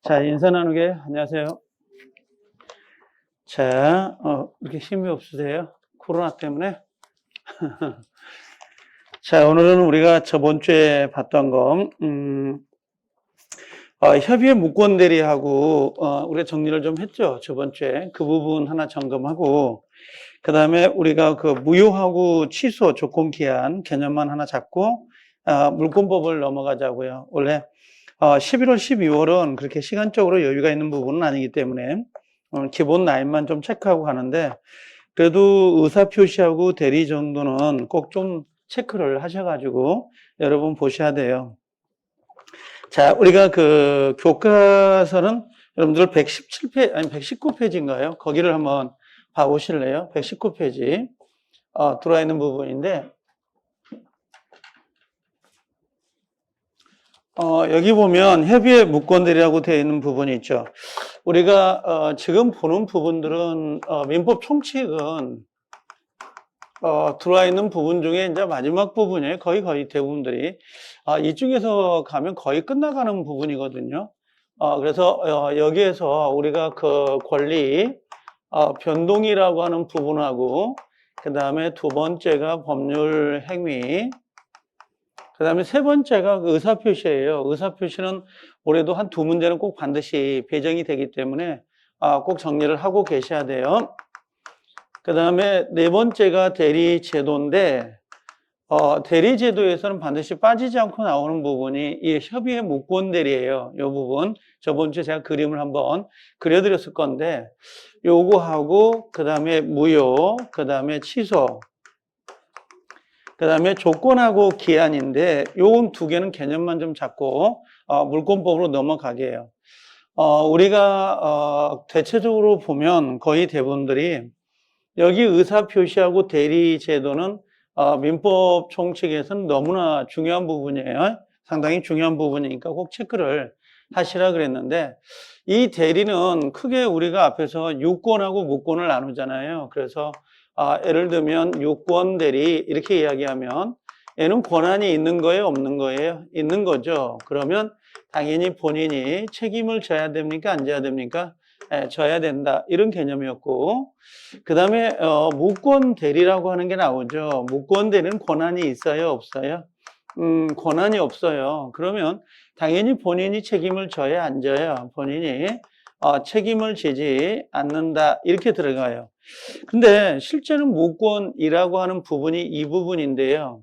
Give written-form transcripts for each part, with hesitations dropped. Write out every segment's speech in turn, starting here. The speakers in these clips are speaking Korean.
자, 인사 나누게 안녕하세요. 자, 이렇게 힘이 없으세요? 코로나 때문에? 자, 오늘은 우리가 저번 주에 봤던 거, 협의회 무권 대리하고, 우리가 정리를 좀 했죠. 저번 주에. 그 부분 하나 점검하고, 그 다음에 우리가 그 무효하고 취소 조건 기한 개념만 하나 잡고, 물권법을 넘어가자고요. 원래, 11월, 12월은 그렇게 시간적으로 여유가 있는 부분은 아니기 때문에, 기본 라인만 좀 체크하고 가는데, 그래도 의사표시하고 대리 정도는 꼭 좀 체크를 하셔가지고 여러분 보셔야 돼요. 자, 우리가 그 교과서는 여러분들 117페이지, 아니 119페이지인가요? 거기를 한번 봐보실래요? 119페이지 들어와 있는 부분인데, 여기 보면 협의회 무권대리라고 되어 있는 부분이 있죠. 우리가 지금 보는 부분들은 민법 총칙은 들어와 있는 부분 중에 이제 마지막 부분이에요. 거의 대부분들이. 이쪽에서 가면 거의 끝나가는 부분이거든요. 그래서 여기에서 우리가 그 권리, 변동이라고 하는 부분하고, 그 다음에 두 번째가 법률 행위, 그 다음에 세 번째가 그 의사표시예요. 의사표시는 올해도 한 두 문제는 꼭 반드시 배정이 되기 때문에 꼭 정리를 하고 계셔야 돼요. 그 다음에 네 번째가 대리제도인데, 대리제도에서는 반드시 빠지지 않고 나오는 부분이 이 협의회 무권대리예요. 이 부분. 저번 주에 제가 그림을 한번 그려드렸을 건데, 요거하고, 그 다음에 무효, 그 다음에 취소, 그 다음에 조건하고 기한인데, 요건 두 개는 개념만 좀 잡고, 물권법으로 넘어가게 해요. 우리가, 대체적으로 보면 거의 대부분들이 여기 의사표시하고 대리제도는 민법 총칙에서는 너무나 중요한 부분이에요. 상당히 중요한 부분이니까 꼭 체크를 하시라 그랬는데, 이 대리는 크게 우리가 앞에서 유권하고 무권을 나누잖아요. 그래서 예를 들면 유권 대리 이렇게 이야기하면 얘는 권한이 있는 거예요, 없는 거예요? 있는 거죠. 그러면 당연히 본인이 책임을 져야 됩니까? 안 져야 됩니까? 져야 된다. 이런 개념이었고, 그 다음에 무권 대리라고 하는 게 나오죠. 무권 대리는 권한이 있어요, 없어요? 권한이 없어요. 그러면 당연히 본인이 책임을 져야 안 져요. 본인이 책임을 지지 않는다. 이렇게 들어가요. 근데 실제는 무권이라고 하는 부분이 이 부분인데요.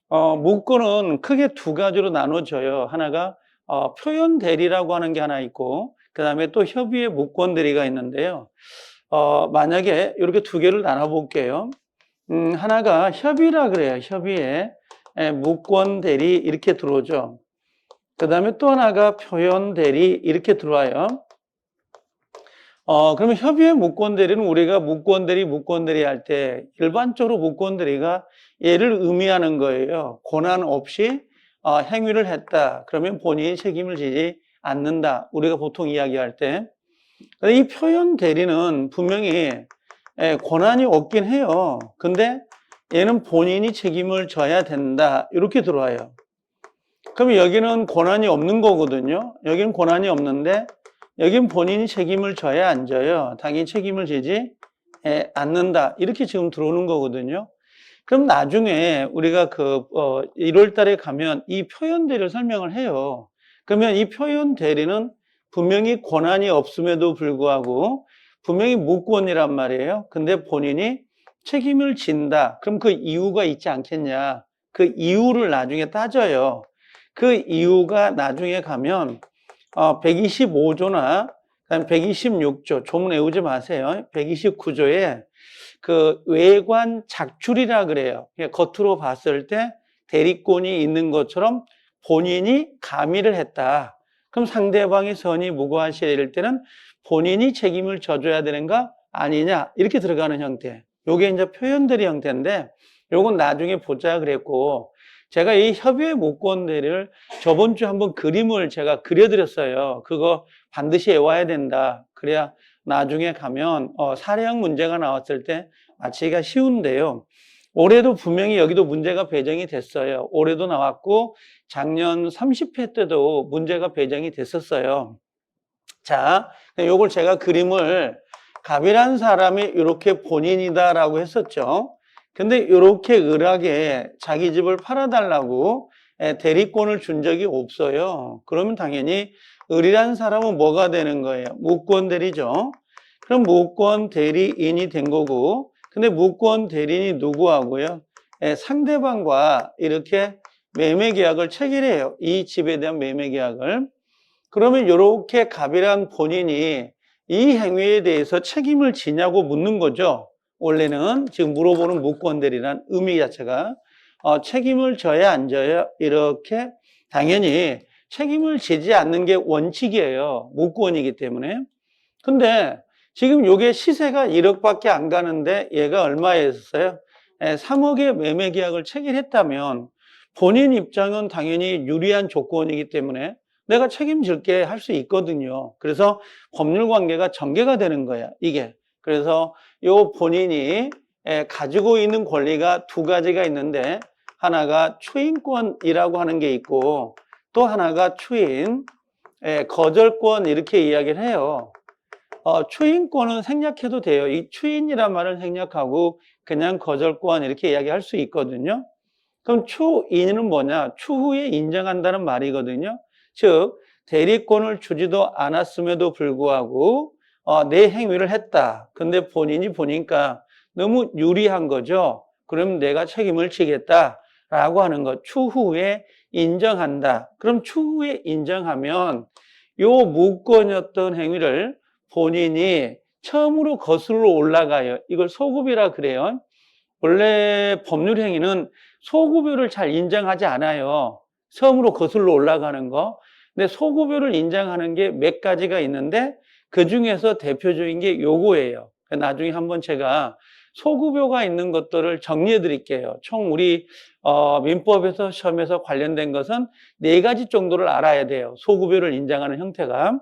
무권은 크게 두 가지로 나눠져요. 하나가 표현 대리라고 하는 게 하나 있고, 그 다음에 또 협의회 무권 대리가 있는데요. 만약에 이렇게 두 개를 나눠볼게요. 하나가 협의라 그래요. 협의회 무권 대리 이렇게 들어오죠. 그 다음에 또 하나가 표현 대리 이렇게 들어와요. 그러면 협의회 무권 대리는 우리가 무권 대리 할 때 일반적으로 무권 대리가 얘를 의미하는 거예요. 권한 없이 행위를 했다. 그러면 본인이 책임을 지지 않는다. 우리가 보통 이야기할 때. 이 표현 대리는 분명히 권한이 없긴 해요. 근데 얘는 본인이 책임을 져야 된다. 이렇게 들어와요. 그러면 여기는 권한이 없는 거거든요. 여기는 권한이 없는데 여긴 본인이 책임을 져야 안 져요. 당연히 책임을 지지 않는다. 이렇게 지금 들어오는 거거든요. 그럼 나중에 우리가 1월 달에 가면 이 표현 대리를 설명을 해요. 그러면 이 표현 대리는 분명히 권한이 없음에도 불구하고 분명히 무권이란 말이에요. 근데 본인이 책임을 진다. 그럼 그 이유가 있지 않겠냐. 그 이유를 나중에 따져요. 그 이유가 나중에 가면 125조나 126조, 조문 외우지 마세요. 129조에 그 외관 작출이라 그래요. 겉으로 봤을 때 대리권이 있는 것처럼 본인이 가미를 했다. 그럼 상대방의 선이 무고하실 때는 본인이 책임을 져줘야 되는가 아니냐 이렇게 들어가는 형태. 요게 이제 표현들의 형태인데 요건 나중에 보자 그랬고, 제가 이 협의회 무권 대리를 저번 주에 한번 그림을 제가 그려드렸어요. 그거 반드시 외워야 된다. 그래야 나중에 가면 사례형 문제가 나왔을 때 맞히기가 쉬운데요. 올해도 분명히 여기도 문제가 배정이 됐어요. 올해도 나왔고 작년 30회 때도 문제가 배정이 됐었어요. 자, 요걸 제가 그림을 갑이란 사람이 이렇게 본인이다라고 했었죠. 근데 이렇게 을하게 자기 집을 팔아달라고 대리권을 준 적이 없어요. 그러면 당연히 을이란 사람은 뭐가 되는 거예요? 무권 대리죠. 그럼 무권 대리인이 된 거고, 근데 무권 대리인이 누구하고요? 상대방과 이렇게 매매 계약을 체결해요. 이 집에 대한 매매 계약을. 그러면 이렇게 갑이란 본인이 이 행위에 대해서 책임을 지냐고 묻는 거죠. 원래는 지금 물어보는 무권대리란 의미 자체가 책임을 져야 안 져야 이렇게 당연히 책임을 지지 않는 게 원칙이에요. 무권이기 때문에. 근데 지금 요게 시세가 1억밖에 안 가는데 얘가 얼마에 했었어요? 3억의 매매 계약을 체결했다면 본인 입장은 당연히 유리한 조건이기 때문에 내가 책임질게 할 수 있거든요. 그래서 법률 관계가 전개가 되는 거야, 이게. 그래서 요 본인이 가지고 있는 권리가 두 가지가 있는데 하나가 추인권이라고 하는 게 있고 또 하나가 추인, 거절권 이렇게 이야기를 해요. 추인권은 생략해도 돼요. 이 추인이란 말을 생략하고 그냥 거절권 이렇게 이야기할 수 있거든요. 그럼 추인은 뭐냐? 추후에 인정한다는 말이거든요. 즉 대리권을 주지도 않았음에도 불구하고 내 행위를 했다. 근데 본인이 보니까 너무 유리한 거죠. 그럼 내가 책임을 지겠다라고 하는 것. 추후에 인정한다. 그럼 추후에 인정하면 요 무권이었던 행위를 본인이 처음으로 거슬러 올라가요. 이걸 소급이라 그래요. 원래 법률 행위는 소급요를 잘 인정하지 않아요. 처음으로 거슬러 올라가는 거. 근데 소급요를 인정하는 게 몇 가지가 있는데 그 중에서 대표적인 게 요거예요. 나중에 한번 제가 소급요가 있는 것들을 정리해 드릴게요. 총 우리 민법에서 시험에서 관련된 것은 4가지 정도를 알아야 돼요. 소급요를 인정하는 형태가.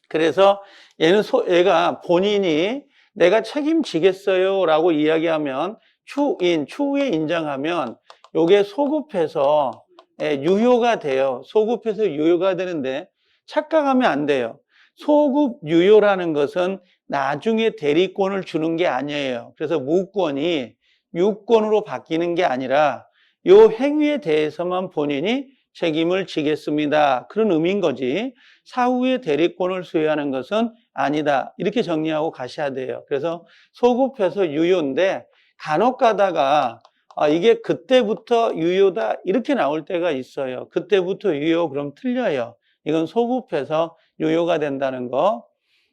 그래서 얘가 본인이 내가 책임지겠어요 라고 이야기하면 추후에 인정하면 요게 소급해서 유효가 돼요. 소급해서 유효가 되는데 착각하면 안 돼요. 소급 유효라는 것은 나중에 대리권을 주는 게 아니에요. 그래서 무권이 유권으로 바뀌는 게 아니라 요 행위에 대해서만 본인이 책임을 지겠습니다. 그런 의미인 거지. 사후에 대리권을 수여하는 것은 아니다. 이렇게 정리하고 가셔야 돼요. 그래서 소급해서 유효인데 간혹 가다가 이게 그때부터 유효다 이렇게 나올 때가 있어요. 그때부터 유효 그럼 틀려요. 이건 소급해서 유효가 된다는 거.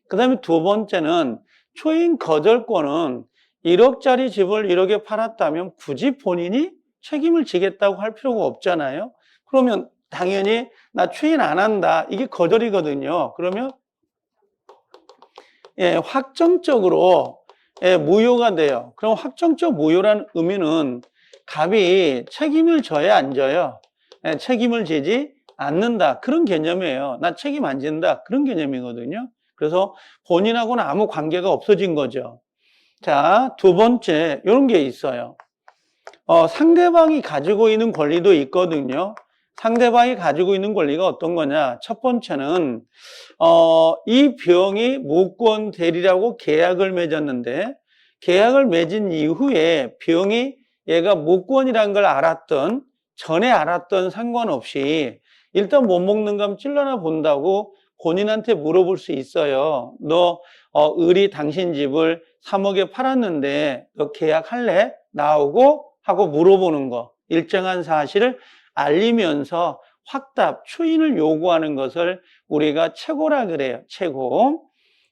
그 다음에 두 번째는 초인 거절권은 1억짜리 집을 1억에 팔았다면 굳이 본인이 책임을 지겠다고 할 필요가 없잖아요. 그러면 당연히 나 추인 안 한다. 이게 거절이거든요. 그러면 확정적으로 무효가 돼요. 그럼 확정적 무효라는 의미는 갑이 책임을 져야 안 져요. 책임을 지지 않는다. 그런 개념이에요. 나 책임 안 진다. 그런 개념이거든요. 그래서 본인하고는 아무 관계가 없어진 거죠. 자, 두 번째 이런 게 있어요. 상대방이 가지고 있는 권리도 있거든요. 상대방이 가지고 있는 권리가 어떤 거냐? 첫 번째는 이 병이 무권 대리라고 계약을 맺었는데 계약을 맺은 이후에 병이 얘가 무권이라는 걸 전에 알았던 상관없이 일단 못 먹는 감 찔러나 본다고 본인한테 물어볼 수 있어요. 너 을이 당신 집을 3억에 팔았는데 너 계약할래? 나오고 하고 물어보는 거. 일정한 사실을 알리면서 확답, 추인을 요구하는 것을 우리가 최고라 그래요. 최고.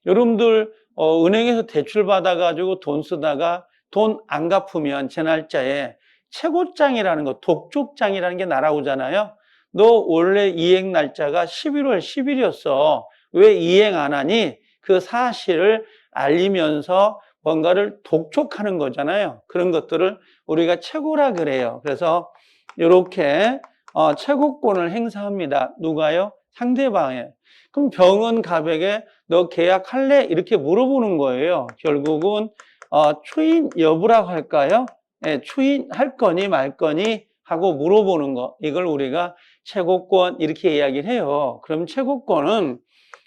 여러분들 은행에서 대출 받아가지고 돈 쓰다가 돈 안 갚으면 제 날짜에 최고장이라는 거, 독촉장이라는 게 날아오잖아요. 너 원래 이행 날짜가 11월 10일이었어. 왜 이행 안 하니? 그 사실을 알리면서 뭔가를 독촉하는 거잖아요. 그런 것들을 우리가 최고라 그래요. 그래서 이렇게 최고권을 행사합니다. 누가요? 상대방에. 그럼 병은 갑에게 너 계약할래? 이렇게 물어보는 거예요. 결국은 추인 여부라고 할까요? 추인할 거니 말 거니 하고 물어보는 거. 이걸 우리가 최고권 이렇게 이야기를 해요. 그럼 최고권은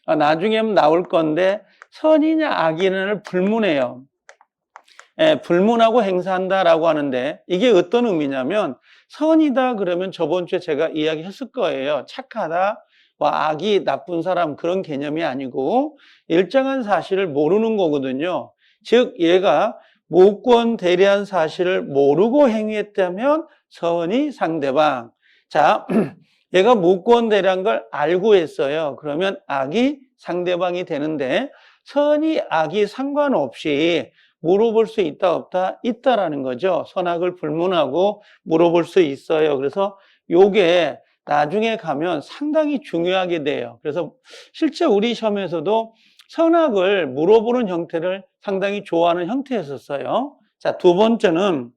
나중에 나올 건데 선이냐 악이냐를 불문해요. 불문하고 행사한다라고 하는데 이게 어떤 의미냐면 선이다 그러면 저번 주에 제가 이야기했을 거예요. 착하다, 악이 나쁜 사람 그런 개념이 아니고 일정한 사실을 모르는 거거든요. 즉 얘가 무권 대리한 사실을 모르고 행위했다면 선이 상대방. 자, 얘가 무권 대리한 걸 알고 했어요. 그러면 악이 상대방이 되는데 선이 악이 상관없이 물어볼 수 있다 없다? 있다라는 거죠. 선악을 불문하고 물어볼 수 있어요. 그래서 요게 나중에 가면 상당히 중요하게 돼요. 그래서 실제 우리 시험에서도 선악을 물어보는 형태를 상당히 좋아하는 형태였었어요. 자, 두 번째는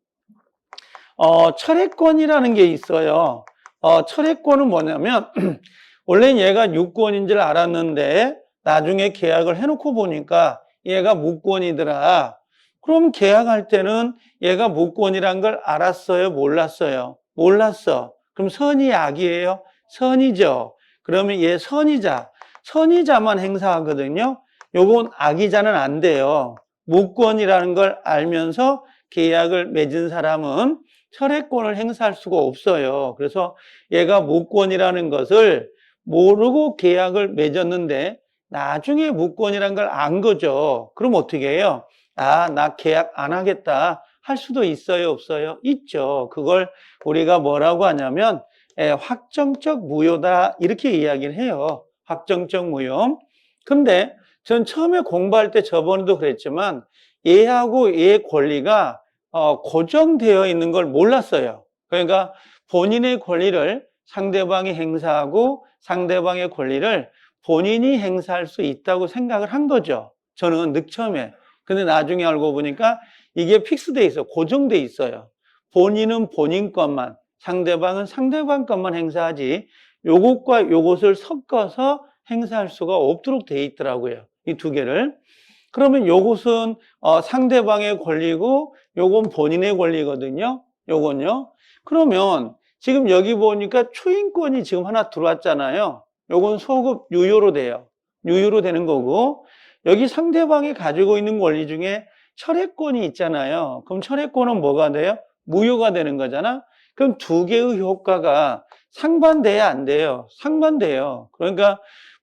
철회권이라는 게 있어요. 철회권은 뭐냐면 원래 얘가 유권인 줄 알았는데 나중에 계약을 해놓고 보니까 얘가 무권이더라. 그럼 계약할 때는 얘가 무권이란 걸 알았어요? 몰랐어요? 몰랐어. 그럼 선이 악이에요? 선이죠. 그러면 얘 선이자. 선이자만 행사하거든요. 요건 악이자는 안 돼요. 무권이라는 걸 알면서 계약을 맺은 사람은 철회권을 행사할 수가 없어요. 그래서 얘가 무권이라는 것을 모르고 계약을 맺었는데 나중에 무권이라는 걸 안 거죠. 그럼 어떻게 해요? 나 계약 안 하겠다 할 수도 있어요, 없어요? 있죠. 그걸 우리가 뭐라고 하냐면 확정적 무효다 이렇게 이야기를 해요. 확정적 무효. 근데 전 처음에 공부할 때 저번에도 그랬지만 얘하고 얘의 권리가 고정되어 있는 걸 몰랐어요. 그러니까 본인의 권리를 상대방이 행사하고 상대방의 권리를 본인이 행사할 수 있다고 생각을 한 거죠. 저는 처음에. 근데 나중에 알고 보니까 이게 픽스돼 있어요. 고정돼 있어요. 본인은 본인 것만, 상대방은 상대방 것만 행사하지 요것과 요것을 섞어서 행사할 수가 없도록 돼 있더라고요. 이 두 개를. 그러면 요것은 상대방의 권리고 요건 본인의 권리거든요. 요건요. 그러면 지금 여기 보니까 초인권이 지금 하나 들어왔잖아요. 요건 소급 유효로 돼요. 유효로 되는 거고 여기 상대방이 가지고 있는 권리 중에 철회권이 있잖아요. 그럼 철회권은 뭐가 돼요? 무효가 되는 거잖아. 그럼 두 개의 효과가 상반돼야 안 돼요. 상반돼요. 그러니까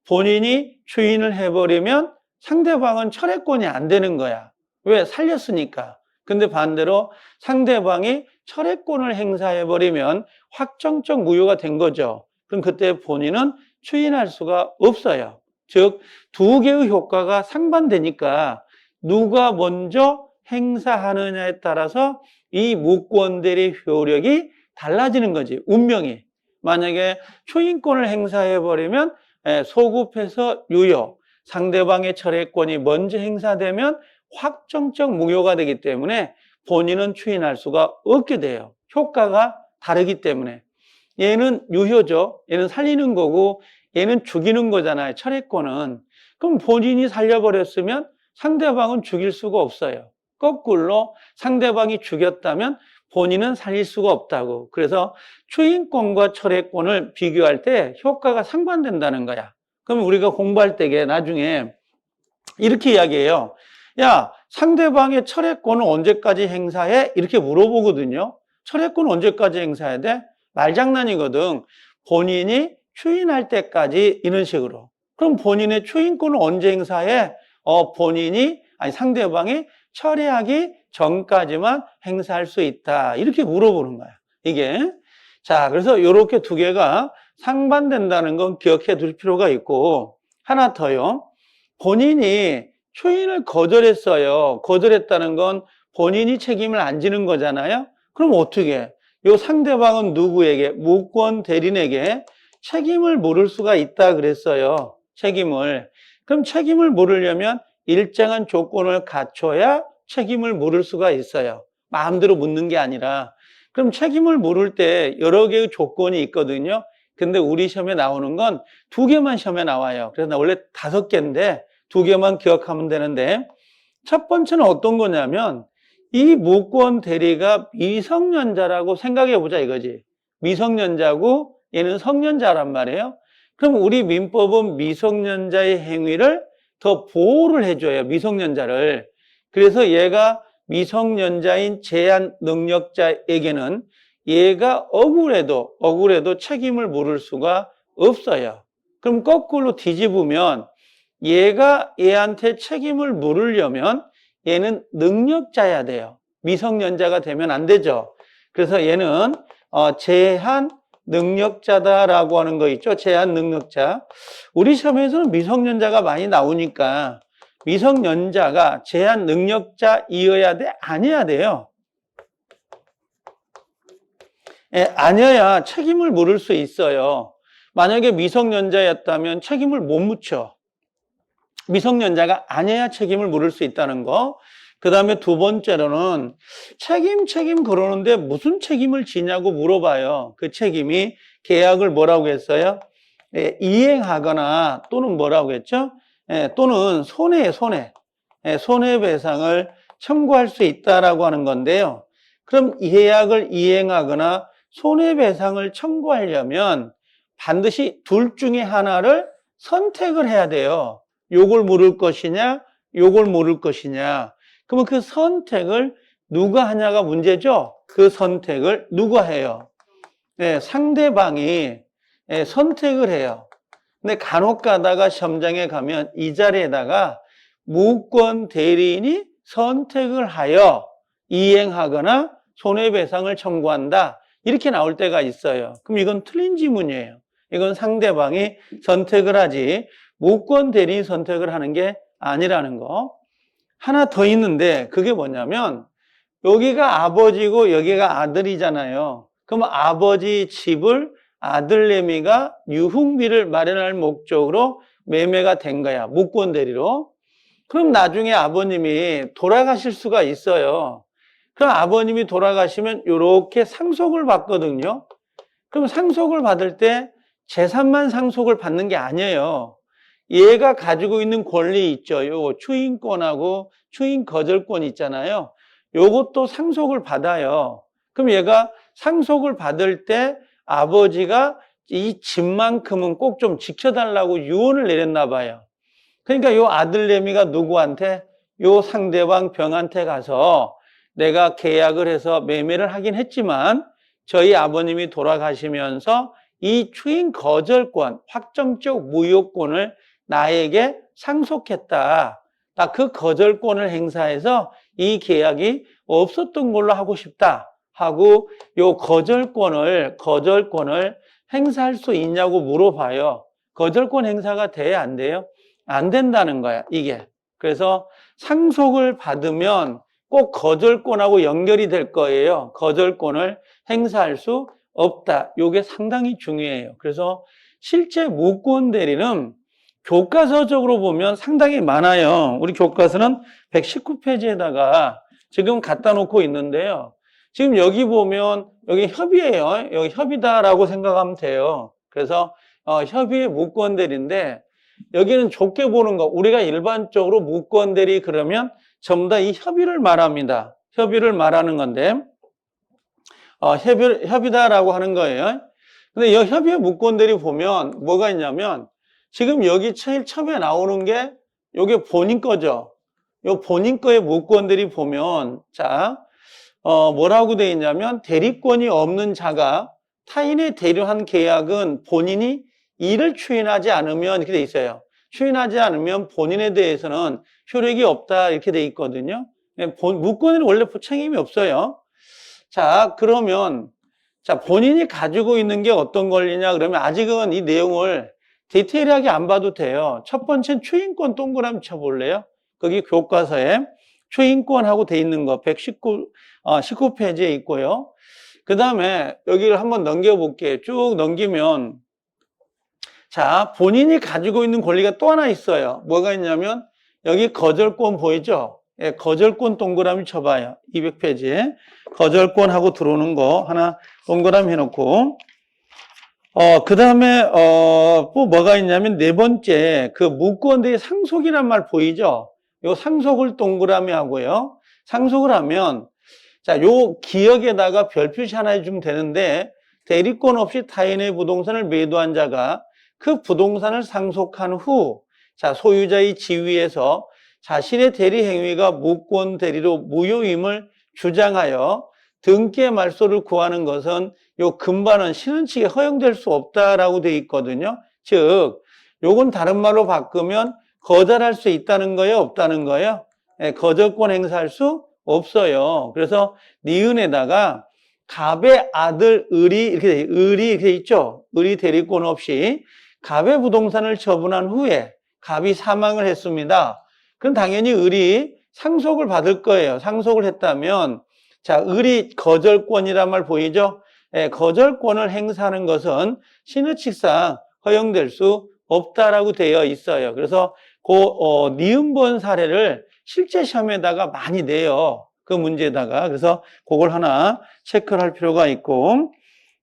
본인이 추인을 해버리면 상대방은 철회권이 안 되는 거야. 왜? 살렸으니까. 근데 반대로 상대방이 철회권을 행사해버리면 확정적 무효가 된 거죠. 그럼 그때 본인은 추인할 수가 없어요. 즉, 두 개의 효과가 상반되니까 누가 먼저 행사하느냐에 따라서 이 무권대리 효력이 달라지는 거지. 운명이. 만약에 초인권을 행사해버리면 소급해서 유효, 상대방의 철회권이 먼저 행사되면 확정적 무효가 되기 때문에 본인은 추인할 수가 없게 돼요. 효과가 다르기 때문에. 얘는 유효죠. 얘는 살리는 거고 얘는 죽이는 거잖아요. 철회권은. 그럼 본인이 살려버렸으면 상대방은 죽일 수가 없어요. 거꾸로 상대방이 죽였다면 본인은 살릴 수가 없다고. 그래서 추인권과 철회권을 비교할 때 효과가 상반된다는 거야. 그럼 우리가 공부할 때에 나중에 이렇게 이야기해요. 야, 상대방의 철회권은 언제까지 행사해? 이렇게 물어보거든요. 철회권은 언제까지 행사해야 돼? 말장난이거든. 본인이 추인할 때까지 이런 식으로. 그럼 본인의 추인권은 언제 행사해? 상대방이 철회하기 전까지만 행사할 수 있다. 이렇게 물어보는 거야. 이게. 자, 그래서 이렇게 두 개가 상반된다는 건 기억해 둘 필요가 있고, 하나 더요. 본인이 추인을 거절했어요. 거절했다는 건 본인이 책임을 안 지는 거잖아요. 그럼 어떻게 해? 이 상대방은 누구에게? 무권 대리인에게 책임을 물을 수가 있다 그랬어요. 책임을. 그럼 책임을 물으려면 일정한 조건을 갖춰야 책임을 물을 수가 있어요. 마음대로 묻는 게 아니라. 그럼 책임을 물을 때 여러 개의 조건이 있거든요. 근데 우리 시험에 나오는 건 두 개만 시험에 나와요. 그래서 원래 5개인데 2개만 기억하면 되는데 첫 번째는 어떤 거냐면 이 무권 대리가 미성년자라고 생각해 보자 이거지. 미성년자고 얘는 성년자란 말이에요. 그럼 우리 민법은 미성년자의 행위를 더 보호를 해줘요. 미성년자를. 그래서 얘가 미성년자인 제한 능력자에게는 얘가 억울해도 책임을 물을 수가 없어요. 그럼 거꾸로 뒤집으면 얘가 얘한테 책임을 물으려면 얘는 능력자야 돼요. 미성년자가 되면 안 되죠. 그래서 얘는 제한 능력자다라고 하는 거 있죠. 제한 능력자. 우리 시험에서는 미성년자가 많이 나오니까 미성년자가 제한 능력자이어야 돼? 아니어야 돼요. 예, 아니어야 책임을 물을 수 있어요. 만약에 미성년자였다면 책임을 못 묻혀. 미성년자가 아니어야 책임을 물을 수 있다는 거. 그 다음에 두 번째로는 책임 그러는데 무슨 책임을 지냐고 물어봐요. 그 책임이 계약을 뭐라고 했어요? 예, 이행하거나 또는 뭐라고 했죠? 예, 또는 손해배상을 청구할 수 있다라고 하는 건데요. 그럼 이 계약을 이행하거나 손해배상을 청구하려면 반드시 둘 중에 하나를 선택을 해야 돼요. 요걸 물을 것이냐, 요걸 물을 것이냐. 그러면 그 선택을 누가 하냐가 문제죠? 그 선택을 누가 해요? 네, 상대방이 선택을 해요. 근데 간혹 가다가 시험장에 가면 이 자리에다가 무권 대리인이 선택을 하여 이행하거나 손해배상을 청구한다. 이렇게 나올 때가 있어요. 그럼 이건 틀린 지문이에요. 이건 상대방이 선택을 하지 무권 대리인 선택을 하는 게 아니라는 거. 하나 더 있는데 그게 뭐냐면 여기가 아버지고 여기가 아들이잖아요. 그럼 아버지 집을 아들내미가 유흥비를 마련할 목적으로 매매가 된 거야. 무권 대리로. 그럼 나중에 아버님이 돌아가실 수가 있어요. 그럼 아버님이 돌아가시면 이렇게 상속을 받거든요. 그럼 상속을 받을 때 재산만 상속을 받는 게 아니에요. 얘가 가지고 있는 권리 있죠. 요 추인권하고 추인 거절권 있잖아요. 요것도 상속을 받아요. 그럼 얘가 상속을 받을 때 아버지가 이 집만큼은 꼭 좀 지켜달라고 유언을 내렸나 봐요. 그러니까 요 아들내미가 누구한테? 요 상대방 병한테 가서 내가 계약을 해서 매매를 하긴 했지만 저희 아버님이 돌아가시면서 이 추인 거절권, 확정적 무효권을 나에게 상속했다. 나 그 거절권을 행사해서 이 계약이 없었던 걸로 하고 싶다. 하고 요 거절권을 행사할 수 있냐고 물어봐요. 거절권 행사가 돼야 안 돼요? 안 된다는 거야, 이게. 그래서 상속을 받으면 꼭 거절권하고 연결이 될 거예요. 거절권을 행사할 수 없다. 이게 상당히 중요해요. 그래서 실제 무권 대리는 교과서적으로 보면 상당히 많아요. 우리 교과서는 119페이지에다가 지금 갖다 놓고 있는데요. 지금 여기 보면 여기 협의예요. 여기 협의다라고 생각하면 돼요. 그래서 협의의 무권 대리인데 여기는 좋게 보는 거. 우리가 일반적으로 무권 대리 그러면 전부 다 이 협의를 말합니다. 협의를 말하는 건데 협의다라고 하는 거예요. 근데 이 협의의 무권 대리 보면 뭐가 있냐면 지금 여기 제일 처음에 나오는 게 이게 본인 거죠. 요 본인 거의 무권 대리 보면 자 뭐라고 되어 있냐면 대리권이 없는 자가 타인의 대리한 계약은 본인이 이를 추인하지 않으면 이렇게 돼 있어요. 추인하지 않으면 본인에 대해서는 효력이 없다 이렇게 돼 있거든요. 무권에는 원래 책임이 없어요. 자 그러면 자 본인이 가지고 있는 게 어떤 권리냐 그러면 아직은 이 내용을 디테일하게 안 봐도 돼요. 첫 번째는 추인권 동그라미 쳐볼래요? 거기 교과서에 추인권하고 돼 있는 거 19페이지에 있고요. 그 다음에 여기를 한번 넘겨볼게요. 쭉 넘기면 자 본인이 가지고 있는 권리가 또 하나 있어요. 뭐가 있냐면 여기 거절권 보이죠? 예, 거절권 동그라미 쳐봐요. 200페이지에 거절권하고 들어오는 거 하나 동그라미 해놓고 그 다음에 또 뭐가 있냐면 네 번째 그 무권대의 상속이란 말 보이죠? 요 상속을 동그라미 하고요. 상속을 하면 자, 요 기역에다가 별 표시 하나 해주면 되는데 대리권 없이 타인의 부동산을 매도한 자가 그 부동산을 상속한 후, 자, 소유자의 지위에서 자신의 대리 행위가 무권 대리로 무효임을 주장하여 등기의 말소를 구하는 것은 요 금반은 신은 측에 허용될 수 없다라고 되어 있거든요. 즉, 요건 다른 말로 바꾸면 거절할 수 있다는 거예요, 없다는 거예요? 예, 거절권 행사할 수 없어요. 그래서 니은에다가 갑의 아들 을이 이렇게 있죠. 을이 대리권 없이 갑의 부동산을 처분한 후에 갑이 사망을 했습니다. 그럼 당연히 을이 상속을 받을 거예요. 상속을 했다면 자, 을이 거절권이란 말 보이죠? 예, 거절권을 행사하는 것은 신의칙상 허용될 수 없다라고 되어 있어요. 그래서 니은번 사례를 실제 시험에다가 많이 내요. 그 문제에다가. 그래서 그걸 하나 체크를 할 필요가 있고.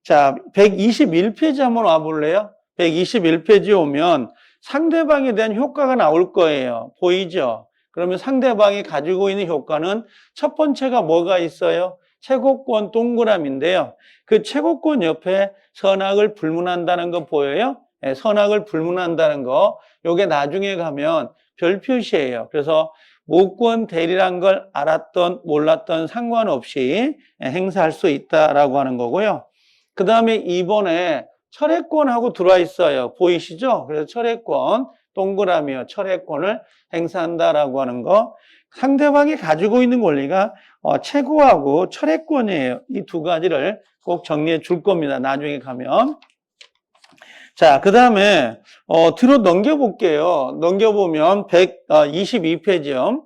자, 121페이지 한번 와볼래요? 121페이지 오면 상대방에 대한 효과가 나올 거예요. 보이죠? 그러면 상대방이 가지고 있는 효과는 첫 번째가 뭐가 있어요? 최고권 동그라미인데요. 그 최고권 옆에 선악을 불문한다는 거 보여요? 네, 선악을 불문한다는 거. 요게 나중에 가면 별 표시예요. 그래서 무권 대리란 걸 알았던 몰랐던 상관없이 행사할 수 있다라고 하는 거고요. 그 다음에 2번에 철회권하고 들어와 있어요. 보이시죠? 그래서 철회권, 동그라미요. 철회권을 행사한다라고 하는 거. 상대방이 가지고 있는 권리가 최고하고 철회권이에요. 이 두 가지를 꼭 정리해 줄 겁니다. 나중에 가면. 자, 그 다음에 뒤로 넘겨볼게요. 넘겨보면 122페이지요.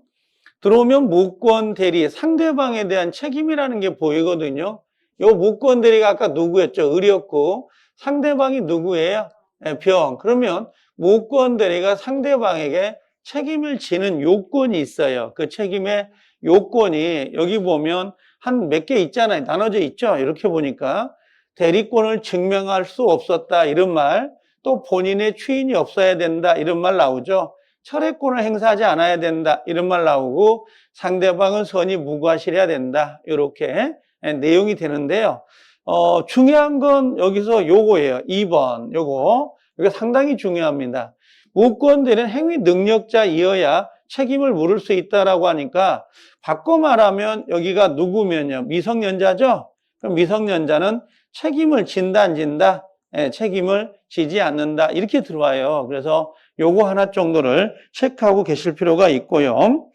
들어오면 무권 대리, 상대방에 대한 책임이라는 게 보이거든요. 요 무권 대리가 아까 누구였죠? 을이었고 상대방이 누구예요? 병. 그러면 무권 대리가 상대방에게 책임을 지는 요건이 있어요. 그 책임의 요건이 여기 보면 한 몇 개 있잖아요. 나눠져 있죠? 이렇게 보니까 대리권을 증명할 수 없었다 이런 말, 또 본인의 추인이 없어야 된다 이런 말 나오죠. 철회권을 행사하지 않아야 된다 이런 말 나오고 상대방은 선이 무과실해야 된다 이렇게 내용이 되는데요. 중요한 건 여기서 요거예요. 2번 요거 상당히 중요합니다. 무권대리는 행위 능력자이어야 책임을 물을 수 있다라고 하니까 바꿔 말하면 여기가 누구면요 미성년자죠. 그럼 미성년자는 책임을 진다 안 진다? 책임을 지지 않는다 이렇게 들어와요. 그래서 요거 하나 정도를 체크하고 계실 필요가 있고요.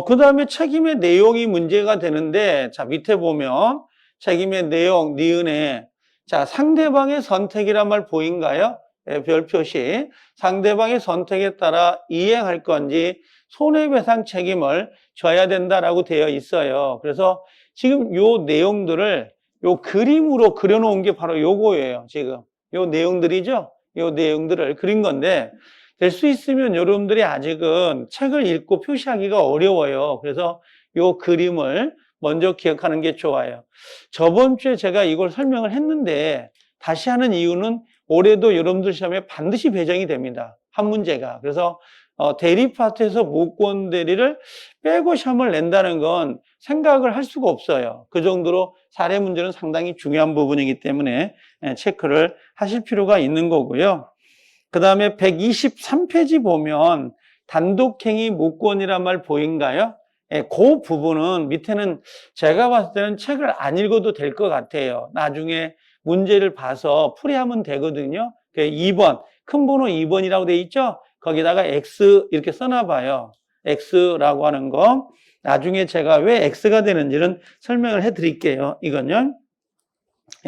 그 다음에 책임의 내용이 문제가 되는데, 자, 밑에 보면 책임의 내용, 니은에, 자, 상대방의 선택이란 말 보인가요? 별 표시. 상대방의 선택에 따라 이행할 건지 손해배상 책임을 져야 된다라고 되어 있어요. 그래서 지금 요 내용들을 요 그림으로 그려놓은 게 바로 요거예요, 지금. 요 내용들이죠? 요 내용들을 그린 건데, 될 수 있으면 여러분들이 아직은 책을 읽고 표시하기가 어려워요. 그래서 요 그림을 먼저 기억하는 게 좋아요. 저번 주에 제가 이걸 설명을 했는데 다시 하는 이유는 올해도 여러분들 시험에 반드시 배정이 됩니다. 한 문제가. 그래서 대리 파트에서 무권 대리를 빼고 시험을 낸다는 건 생각을 할 수가 없어요. 그 정도로 사례 문제는 상당히 중요한 부분이기 때문에 체크를 하실 필요가 있는 거고요. 그 다음에 123페이지 보면 단독행위 무권이란 말 보인가요? 그 부분은 밑에는 제가 봤을 때는 책을 안 읽어도 될 것 같아요. 나중에 문제를 봐서 풀이하면 되거든요. 2번, 큰 번호 2번이라고 돼 있죠? 거기다가 X 이렇게 써놔봐요. X라고 하는 거. 나중에 제가 왜 X가 되는지는 설명을 해드릴게요. 이건요.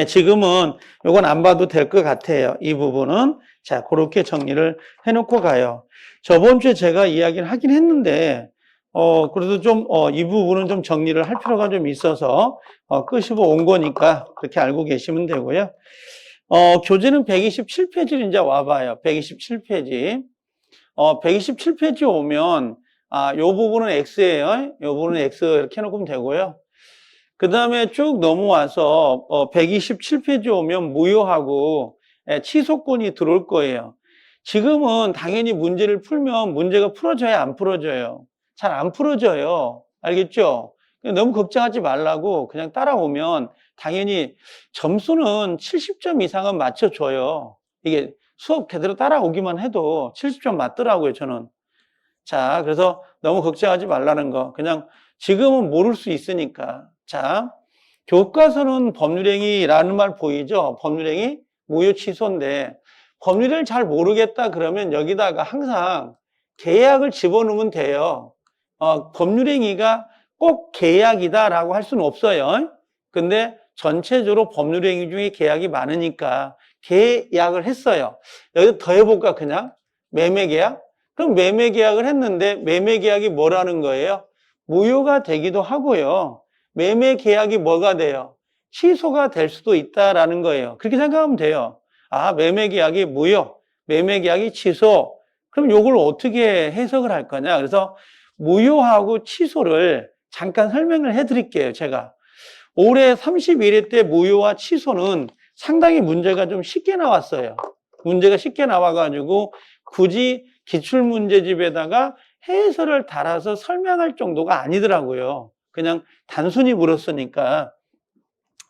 지금은 이건 안 봐도 될 것 같아요. 이 부분은. 자, 그렇게 정리를 해놓고 가요. 저번 주에 제가 이야기를 하긴 했는데, 그래도 좀, 이 부분은 좀 정리를 할 필요가 좀 있어서, 끄시고 온 거니까 그렇게 알고 계시면 되고요. 교재는 127페이지로 이제 와봐요. 127페이지. 127페이지 오면, 요 부분은 X예요. 요 부분은 X 이렇게 해놓으면 되고요. 그 다음에 쭉 넘어와서 127페이지 오면 무효하고 취소권이 들어올 거예요. 지금은 당연히 문제를 풀면 문제가 풀어져야 안 풀어져요. 잘 안 풀어져요. 알겠죠? 너무 걱정하지 말라고 그냥 따라오면 당연히 점수는 70점 이상은 맞춰줘요. 이게 수업 그대로 따라오기만 해도 70점 맞더라고요, 저는. 자, 그래서 너무 걱정하지 말라는 거. 그냥 지금은 모를 수 있으니까. 자, 교과서는 법률행위라는 말 보이죠? 법률행위, 무효 취소인데 법률을 잘 모르겠다 그러면 여기다가 항상 계약을 집어넣으면 돼요. 법률행위가 꼭 계약이다라고 할 수는 없어요. 근데 전체적으로 법률행위 중에 계약이 많으니까 계약을 했어요. 여기서 더 해볼까 그냥? 매매계약? 그럼 매매계약을 했는데 매매계약이 뭐라는 거예요? 무효가 되기도 하고요. 매매계약이 뭐가 돼요? 취소가 될 수도 있다라는 거예요. 그렇게 생각하면 돼요. 아, 매매계약이 무효, 매매계약이 취소. 그럼 이걸 어떻게 해석을 할 거냐? 그래서 무효하고 취소를 잠깐 설명을 해드릴게요, 제가. 올해 31회 때 무효와 취소는 상당히 문제가 좀 쉽게 나왔어요. 문제가 쉽게 나와가지고 굳이 기출문제집에다가 해설을 달아서 설명할 정도가 아니더라고요. 그냥 단순히 물었으니까.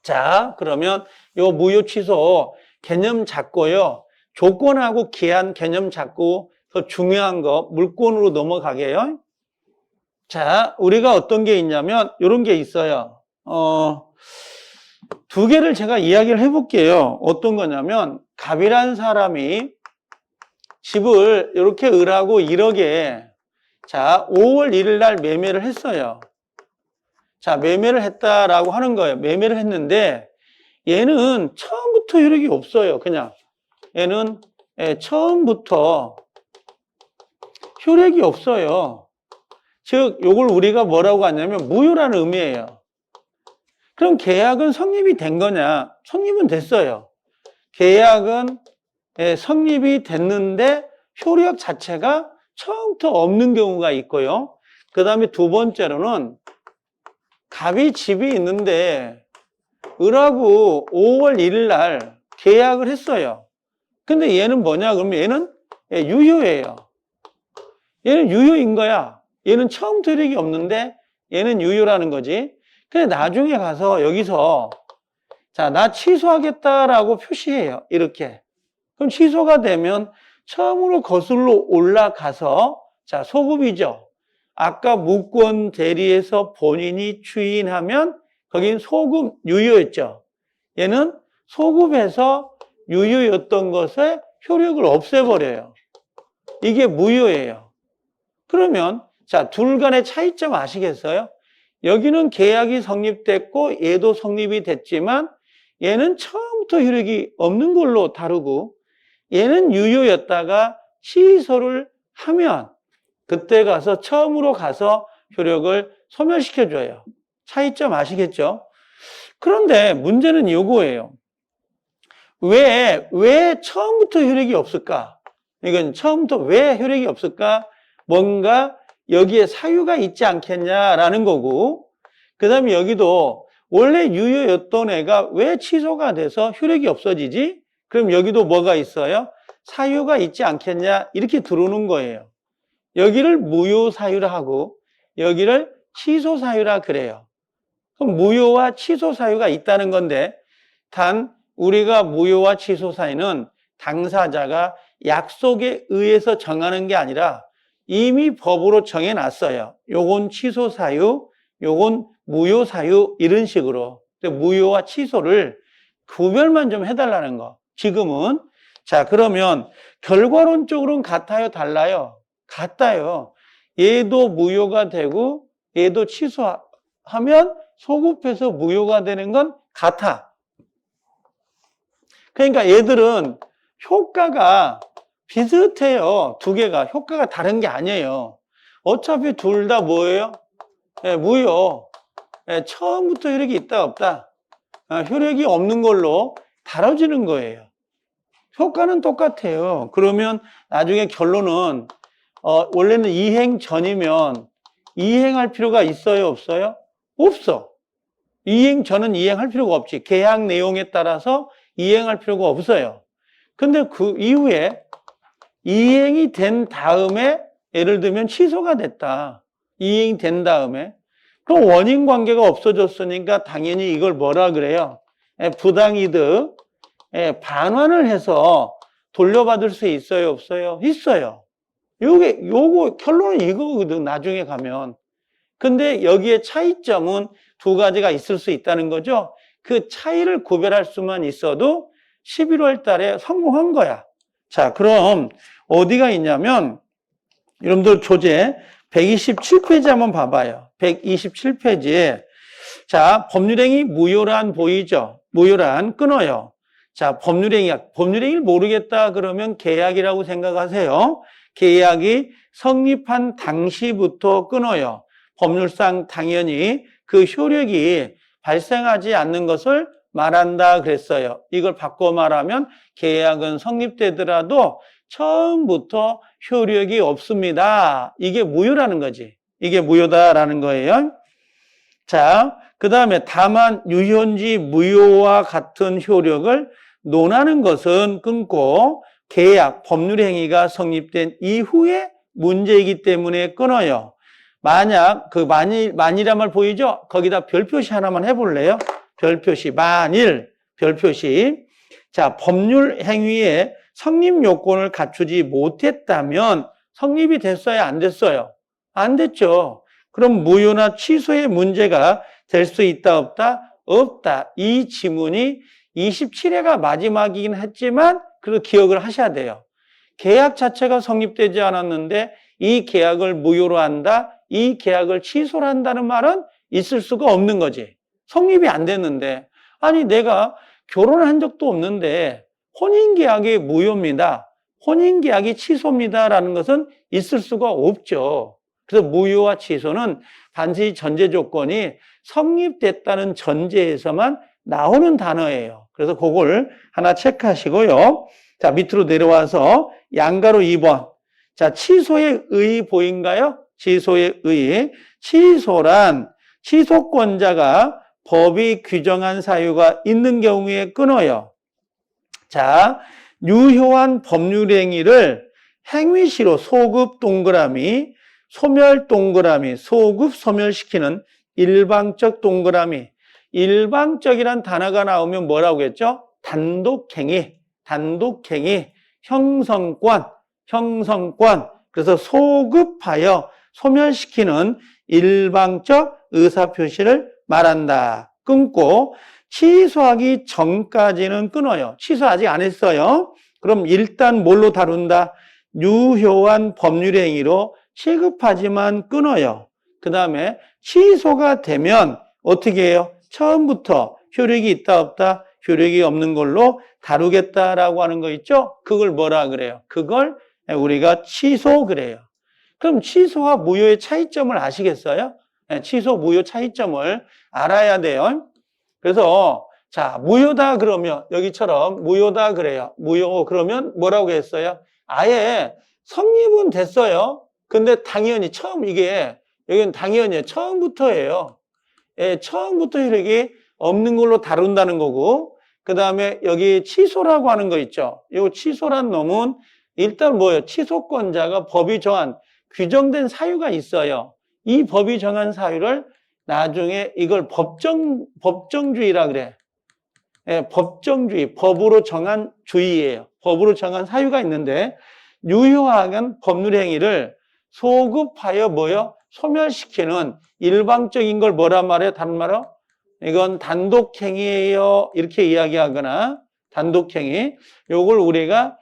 자, 그러면 요 무효 취소 개념 잡고요. 조건하고 기한 개념 잡고 더 중요한 거 물권으로 넘어가게요. 자, 우리가 어떤 게 있냐면 이런 게 있어요. 두 개를 제가 이야기를 해볼게요. 어떤 거냐면 갑이라는 사람이 집을 이렇게 을하고 1억에 자 5월 1일 날 매매를 했어요. 자, 매매를 했다라고 하는 거예요. 매매를 했는데 얘는 처음부터 효력이 없어요. 그냥 얘는 처음부터 효력이 없어요. 즉 요걸 우리가 뭐라고 하냐면 무효라는 의미예요. 그럼 계약은 성립이 된 거냐? 성립은 됐어요. 계약은 성립이 됐는데 효력 자체가 처음부터 없는 경우가 있고요. 그 다음에 두 번째로는 갑이 집이 있는데 을하고 5월 1일 날 계약을 했어요. 근데 얘는 뭐냐? 그러면 얘는 유효예요. 얘는 유효인 거야. 얘는 처음부터 효력이 없는데 얘는 유효라는 거지. 근데 나중에 가서 여기서 자, 나 취소하겠다라고 표시해요. 이렇게. 그럼 취소가 되면 처음으로 거슬러 올라가서 자, 소급이죠. 아까 무권 대리에서 본인이 추인하면 거긴 소급 유효였죠. 얘는 소급해서 유효였던 것의 효력을 없애버려요. 이게 무효예요. 그러면 자, 둘 간의 차이점 아시겠어요? 여기는 계약이 성립됐고 얘도 성립이 됐지만 얘는 처음부터 효력이 없는 걸로 다루고 얘는 유효였다가 취소를 하면 그때 가서 처음으로 가서 효력을 소멸시켜줘요. 차이점 아시겠죠? 그런데 문제는 이거예요. 왜 처음부터 효력이 없을까? 이건 처음부터 왜 효력이 없을까? 뭔가 여기에 사유가 있지 않겠냐라는 거고, 그 다음에 여기도 원래 유효였던 애가 왜 취소가 돼서 효력이 없어지지? 그럼 여기도 뭐가 있어요? 사유가 있지 않겠냐? 이렇게 들어오는 거예요. 여기를 무효 사유라 하고 여기를 취소 사유라 그래요. 그럼 무효와 취소 사유가 있다는 건데 단 우리가 무효와 취소 사유는 당사자가 약속에 의해서 정하는 게 아니라 이미 법으로 정해놨어요. 요건 취소 사유, 요건 무효 사유 이런 식으로. 무효와 취소를 구별만 좀 해달라는 거. 지금은 자 그러면 결과론적으로는 같아요, 달라요? 같아요. 얘도 무효가 되고 얘도 취소하면 소급해서 무효가 되는 건 같아. 그러니까 얘들은 효과가 비슷해요. 두 개가 효과가 다른 게 아니에요. 어차피 둘 다 뭐예요? 무효. 처음부터 효력이 있다 없다. 효력이 없는 걸로 다뤄지는 거예요. 효과는 똑같아요. 그러면 나중에 결론은 원래는 이행 전이면 이행할 필요가 있어요, 없어요? 없어. 이행 전은 이행할 필요가 없지. 계약 내용에 따라서 이행할 필요가 없어요. 근데 그 이후에 이행이 된 다음에 예를 들면 취소가 됐다. 이행이 된 다음에 그럼 원인 관계가 없어졌으니까 당연히 이걸 뭐라 그래요? 부당이득 반환을 해서 돌려받을 수 있어요, 없어요? 있어요. 요거 결론은 이거거든, 나중에 가면. 근데 여기에 차이점은 두 가지가 있을 수 있다는 거죠. 그 차이를 구별할 수만 있어도 11월 달에 성공한 거야. 자, 그럼 어디가 있냐면 여러분들 교재 127페이지 한번 봐봐요. 127페이지에 자, 법률행위 무효란 보이죠? 무효란 끊어요. 자, 법률행위를 모르겠다 그러면 계약이라고 생각하세요. 계약이 성립한 당시부터 끊어요. 법률상 당연히 그 효력이 발생하지 않는 것을 말한다 그랬어요. 이걸 바꿔 말하면 계약은 성립되더라도 처음부터 효력이 없습니다. 이게 무효라는 거지. 이게 무효다라는 거예요. 자, 그 다음에 다만 유효인지 무효와 같은 효력을 논하는 것은 끊고 계약, 법률행위가 성립된 이후에 문제이기 때문에 끊어요. 만약 그 만일이란 말 보이죠? 거기다 별표시 하나만 해볼래요? 별표시, 만일, 별표시. 자, 법률 행위의 성립 요건을 갖추지 못했다면 성립이 됐어요? 안 됐어요? 안 됐죠. 그럼 무효나 취소의 문제가 될 수 있다, 없다? 없다. 이 지문이 27회가 마지막이긴 했지만 그래도 기억을 하셔야 돼요. 계약 자체가 성립되지 않았는데 이 계약을 무효로 한다, 이 계약을 취소를 한다는 말은 있을 수가 없는 거지. 성립이 안 됐는데, 아니 내가 결혼한 적도 없는데 혼인계약이 무효입니다, 혼인계약이 취소입니다라는 것은 있을 수가 없죠. 그래서 무효와 취소는 반드시 전제 조건이 성립됐다는 전제에서만 나오는 단어예요. 그래서 그걸 하나 체크하시고요. 자, 밑으로 내려와서 양가로 2번. 자, 취소의 의 보인가요? 취소의 의. 취소란 취소권자가 법이 규정한 사유가 있는 경우에 끊어요. 자, 유효한 법률행위를 행위시로 소급 동그라미, 소멸 동그라미, 소급 소멸시키는 일방적 동그라미. 일방적이란 단어가 나오면 뭐라고 했죠? 단독행위, 단독행위, 형성권. 그래서 소급하여 소멸시키는 일방적 의사표시를 말한다. 끊고 취소하기 전까지는 끊어요. 취소 아직 안 했어요. 그럼 일단 뭘로 다룬다? 유효한 법률행위로 취급하지만 끊어요. 그 다음에 취소가 되면 어떻게 해요? 처음부터 효력이 있다 없다? 효력이 없는 걸로 다루겠다라고 하는 거 있죠? 그걸 뭐라 그래요? 그걸 우리가 취소 그래요. 그럼 취소와 무효의 차이점을 아시겠어요? 취소, 무효 차이점을 알아야 돼요. 그래서 자, 무효다 그러면 여기처럼 무효다 그래요. 무효 그러면 뭐라고 했어요? 아예 성립은 됐어요. 근데 당연히 여기는 당연히요. 처음부터예요. 예, 처음부터 효력이 없는 걸로 다룬다는 거고, 그 다음에 여기 취소라고 하는 거 있죠. 이 취소란 놈은 일단 뭐예요? 취소권자가 법이 정한 규정된 사유가 있어요. 이 법이 정한 사유를 나중에 이걸 법정주의라 그래. 예, 법정주의, 법으로 정한 주의예요. 법으로 정한 사유가 있는데 유효한 법률행위를 소급하여 뭐요? 소멸시키는 일방적인 걸 뭐란 말이에요? 다른 말로? 이건 단독행위예요. 이렇게 이야기하거나 단독행위. 요걸 우리가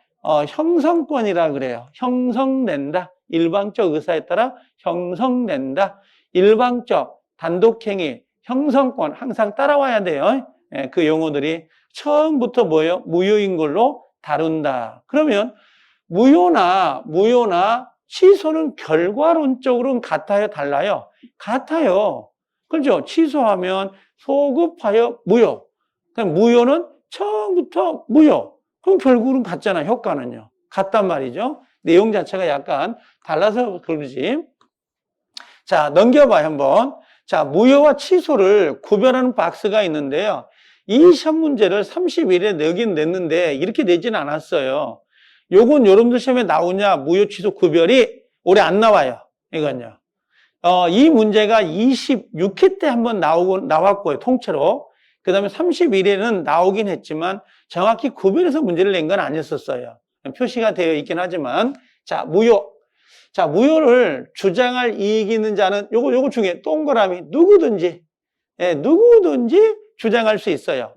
형성권이라 그래요. 형성낸다. 일방적 의사에 따라 형성낸다. 일방적, 단독행위, 형성권 항상 따라와야 돼요. 예, 그 용어들이 처음부터 뭐예요? 무효인 걸로 다룬다. 그러면 무효나 취소는 결과론적으로는 같아요? 달라요? 같아요. 그렇죠? 취소하면 소급하여 무효. 그럼 무효는 처음부터 무효. 그럼 결국은 같잖아, 효과는요. 같단 말이죠. 내용 자체가 약간 달라서 그러지. 자, 넘겨봐요, 한번. 자, 무효와 취소를 구별하는 박스가 있는데요. 이 시험 문제를 30일에 내긴 냈는데 이렇게 내지는 않았어요. 요건 여러분들 시험에 나오냐, 무효, 취소 구별이 올해 안 나와요. 이건요. 이 문제가 26회 때 한번 나왔고요, 통째로. 그 다음에 31회는 나오긴 했지만 정확히 구별해서 문제를 낸 건 아니었었어요. 표시가 되어 있긴 하지만, 자, 무효. 자, 무효를 주장할 이익이 있는 자는 요거 중에 동그라미 누구든지, 예, 누구든지 주장할 수 있어요.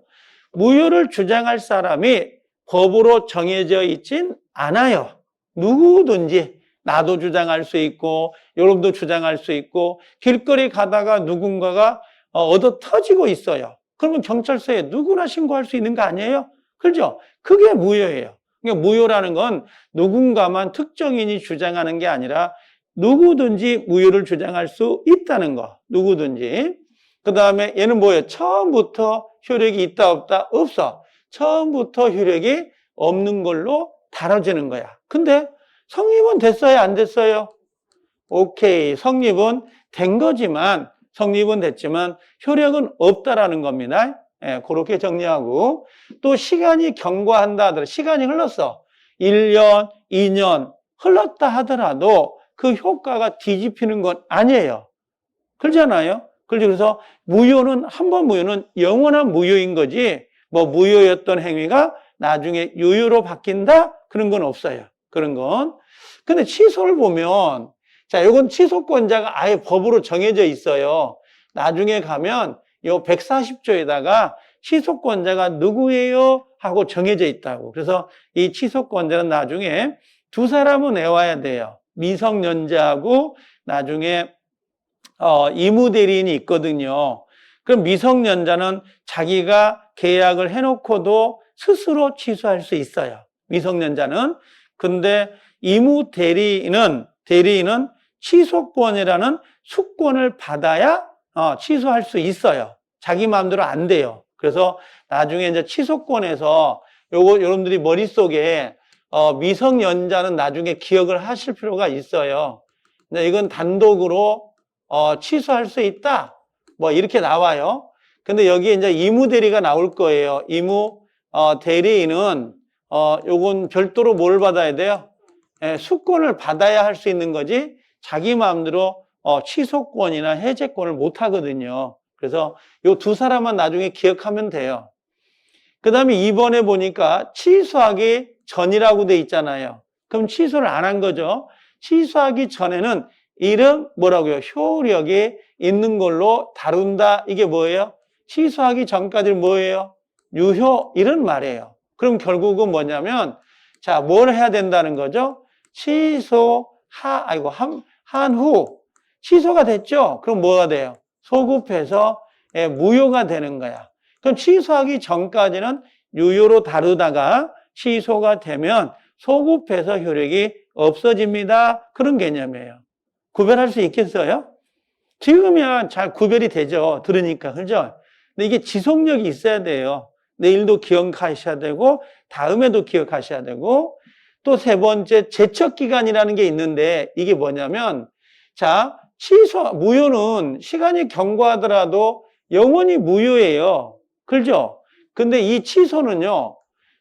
무효를 주장할 사람이 법으로 정해져 있진 않아요. 누구든지 나도 주장할 수 있고 여러분도 주장할 수 있고 길거리 가다가 누군가가 얻어 터지고 있어요. 그러면 경찰서에 누구나 신고할 수 있는 거 아니에요? 그렇죠? 그게 무효예요. 그러니까 무효라는 건 누군가만 특정인이 주장하는 게 아니라 누구든지 무효를 주장할 수 있다는 거. 누구든지. 그 다음에 얘는 뭐예요? 처음부터 효력이 있다 없다? 없어. 처음부터 효력이 없는 걸로 다뤄지는 거야. 근데 성립은 됐어요? 안 됐어요? 오케이. 성립은 된 거지만, 성립은 됐지만 효력은 없다라는 겁니다. 예, 그렇게 정리하고 또 시간이 경과한다 하더라도 시간이 흘렀어. 1년, 2년 흘렀다 하더라도 그 효과가 뒤집히는 건 아니에요. 그렇잖아요? 그래서 무효는 한 번 무효는 영원한 무효인 거지 뭐 무효였던 행위가 나중에 유효로 바뀐다? 그런 건 없어요. 그런 건. 근데 취소를 보면 자, 이건 취소권자가 아예 법으로 정해져 있어요. 나중에 가면 요 140조에다가 취소권자가 누구예요? 하고 정해져 있다고. 그래서 이 취소권자는 나중에 두 사람은 외워야 돼요. 미성년자하고 나중에 이무대리인이 있거든요. 그럼 미성년자는 자기가 계약을 해놓고도 스스로 취소할 수 있어요. 미성년자는. 근데 이무대리인은 취소권이라는 수권을 받아야 취소할 수 있어요. 자기 마음대로 안 돼요. 그래서 나중에 이제 취소권에서 요거 여러분들이 머릿속에 미성년자는 나중에 기억을 하실 필요가 있어요. 근데 이건 단독으로 취소할 수 있다. 뭐 이렇게 나와요. 근데 여기에 이제 이무대리가 나올 거예요. 대리인은 요건 별도로 뭘 받아야 돼요? 예, 수권을 받아야 할 수 있는 거지 자기 마음대로 취소권이나 해제권을 못 하거든요. 그래서 요 두 사람만 나중에 기억하면 돼요. 그 다음에 2번에 보니까 취소하기 전이라고 돼 있잖아요. 그럼 취소를 안 한 거죠. 취소하기 전에는 이름 뭐라고요? 효력이 있는 걸로 다룬다. 이게 뭐예요? 취소하기 전까지는 뭐예요? 유효 이런 말이에요. 그럼 결국은 뭐냐면 자, 뭘 해야 된다는 거죠? 한 후 취소가 됐죠? 그럼 뭐가 돼요? 소급해서 무효가 되는 거야. 그럼 취소하기 전까지는 유효로 다루다가 취소가 되면 소급해서 효력이 없어집니다. 그런 개념이에요. 구별할 수 있겠어요? 지금이야 잘 구별이 되죠. 들으니까. 그죠? 근데 이게 지속력이 있어야 돼요. 내일도 기억하셔야 되고 다음에도 기억하셔야 되고 또 세 번째 제척기간이라는 게 있는데 이게 뭐냐면 자 무효는 시간이 경과하더라도 영원히 무효예요. 그렇죠? 근데 이 취소는요.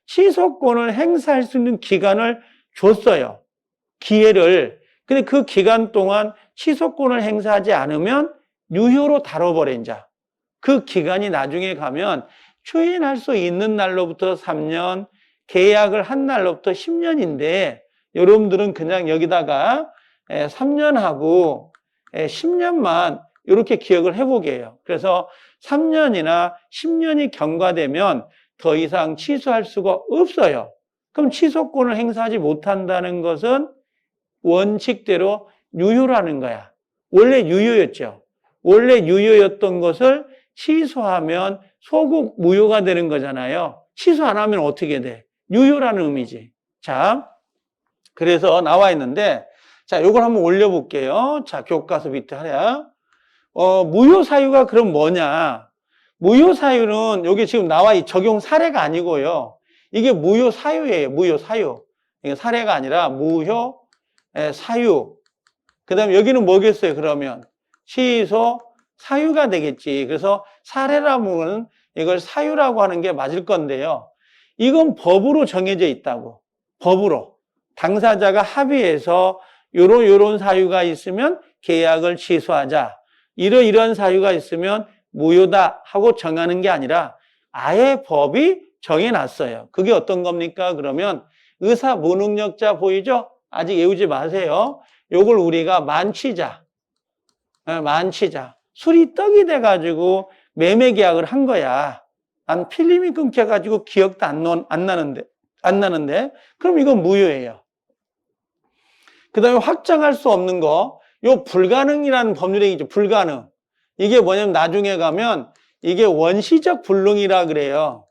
취소권을 행사할 수 있는 기간을 줬어요. 기회를. 근데 그 기간 동안 취소권을 행사하지 않으면 유효로 다뤄버린 자. 그 기간이 나중에 가면 추인할 수 있는 날로부터 3년, 계약을 한 날로부터 10년인데 여러분들은 그냥 여기다가 3년하고 10년만 이렇게 기억을 해보게 해요. 그래서 3년이나 10년이 경과되면 더 이상 취소할 수가 없어요. 그럼 취소권을 행사하지 못한다는 것은 원칙대로 유효라는 거야. 원래 유효였죠. 원래 유효였던 것을 취소하면 소급 무효가 되는 거잖아요. 취소 안 하면 어떻게 돼? 유효라는 의미지. 자, 그래서 나와 있는데, 자, 요걸 한번 올려볼게요. 자, 교과서 밑에 하랴. 무효 사유가 그럼 뭐냐? 무효 사유는 여기 지금 나와 이 적용 사례가 아니고요. 이게 무효 사유예요. 무효 사유. 이게 사례가 아니라 무효 사유. 그 다음에 여기는 뭐겠어요? 그러면 취소 사유가 되겠지. 그래서 사례라면 이걸 사유라고 하는 게 맞을 건데요. 이건 법으로 정해져 있다고. 법으로. 당사자가 합의해서 요런 사유가 있으면 계약을 취소하자. 이런 사유가 있으면 무효다 하고 정하는 게 아니라 아예 법이 정해놨어요. 그게 어떤 겁니까? 그러면 의사 무능력자 보이죠? 아직 외우지 마세요. 요걸 우리가 만취자. 만취자. 술이 떡이 돼가지고 매매 계약을 한 거야. 난 필름이 끊겨가지고 기억도 안 나는데. 그럼 이건 무효예요. 그 다음에 확정할 수 없는 거. 요 불가능이라는 법률행위죠. 불가능. 이게 뭐냐면 나중에 가면 이게 원시적 불능이라 그래요.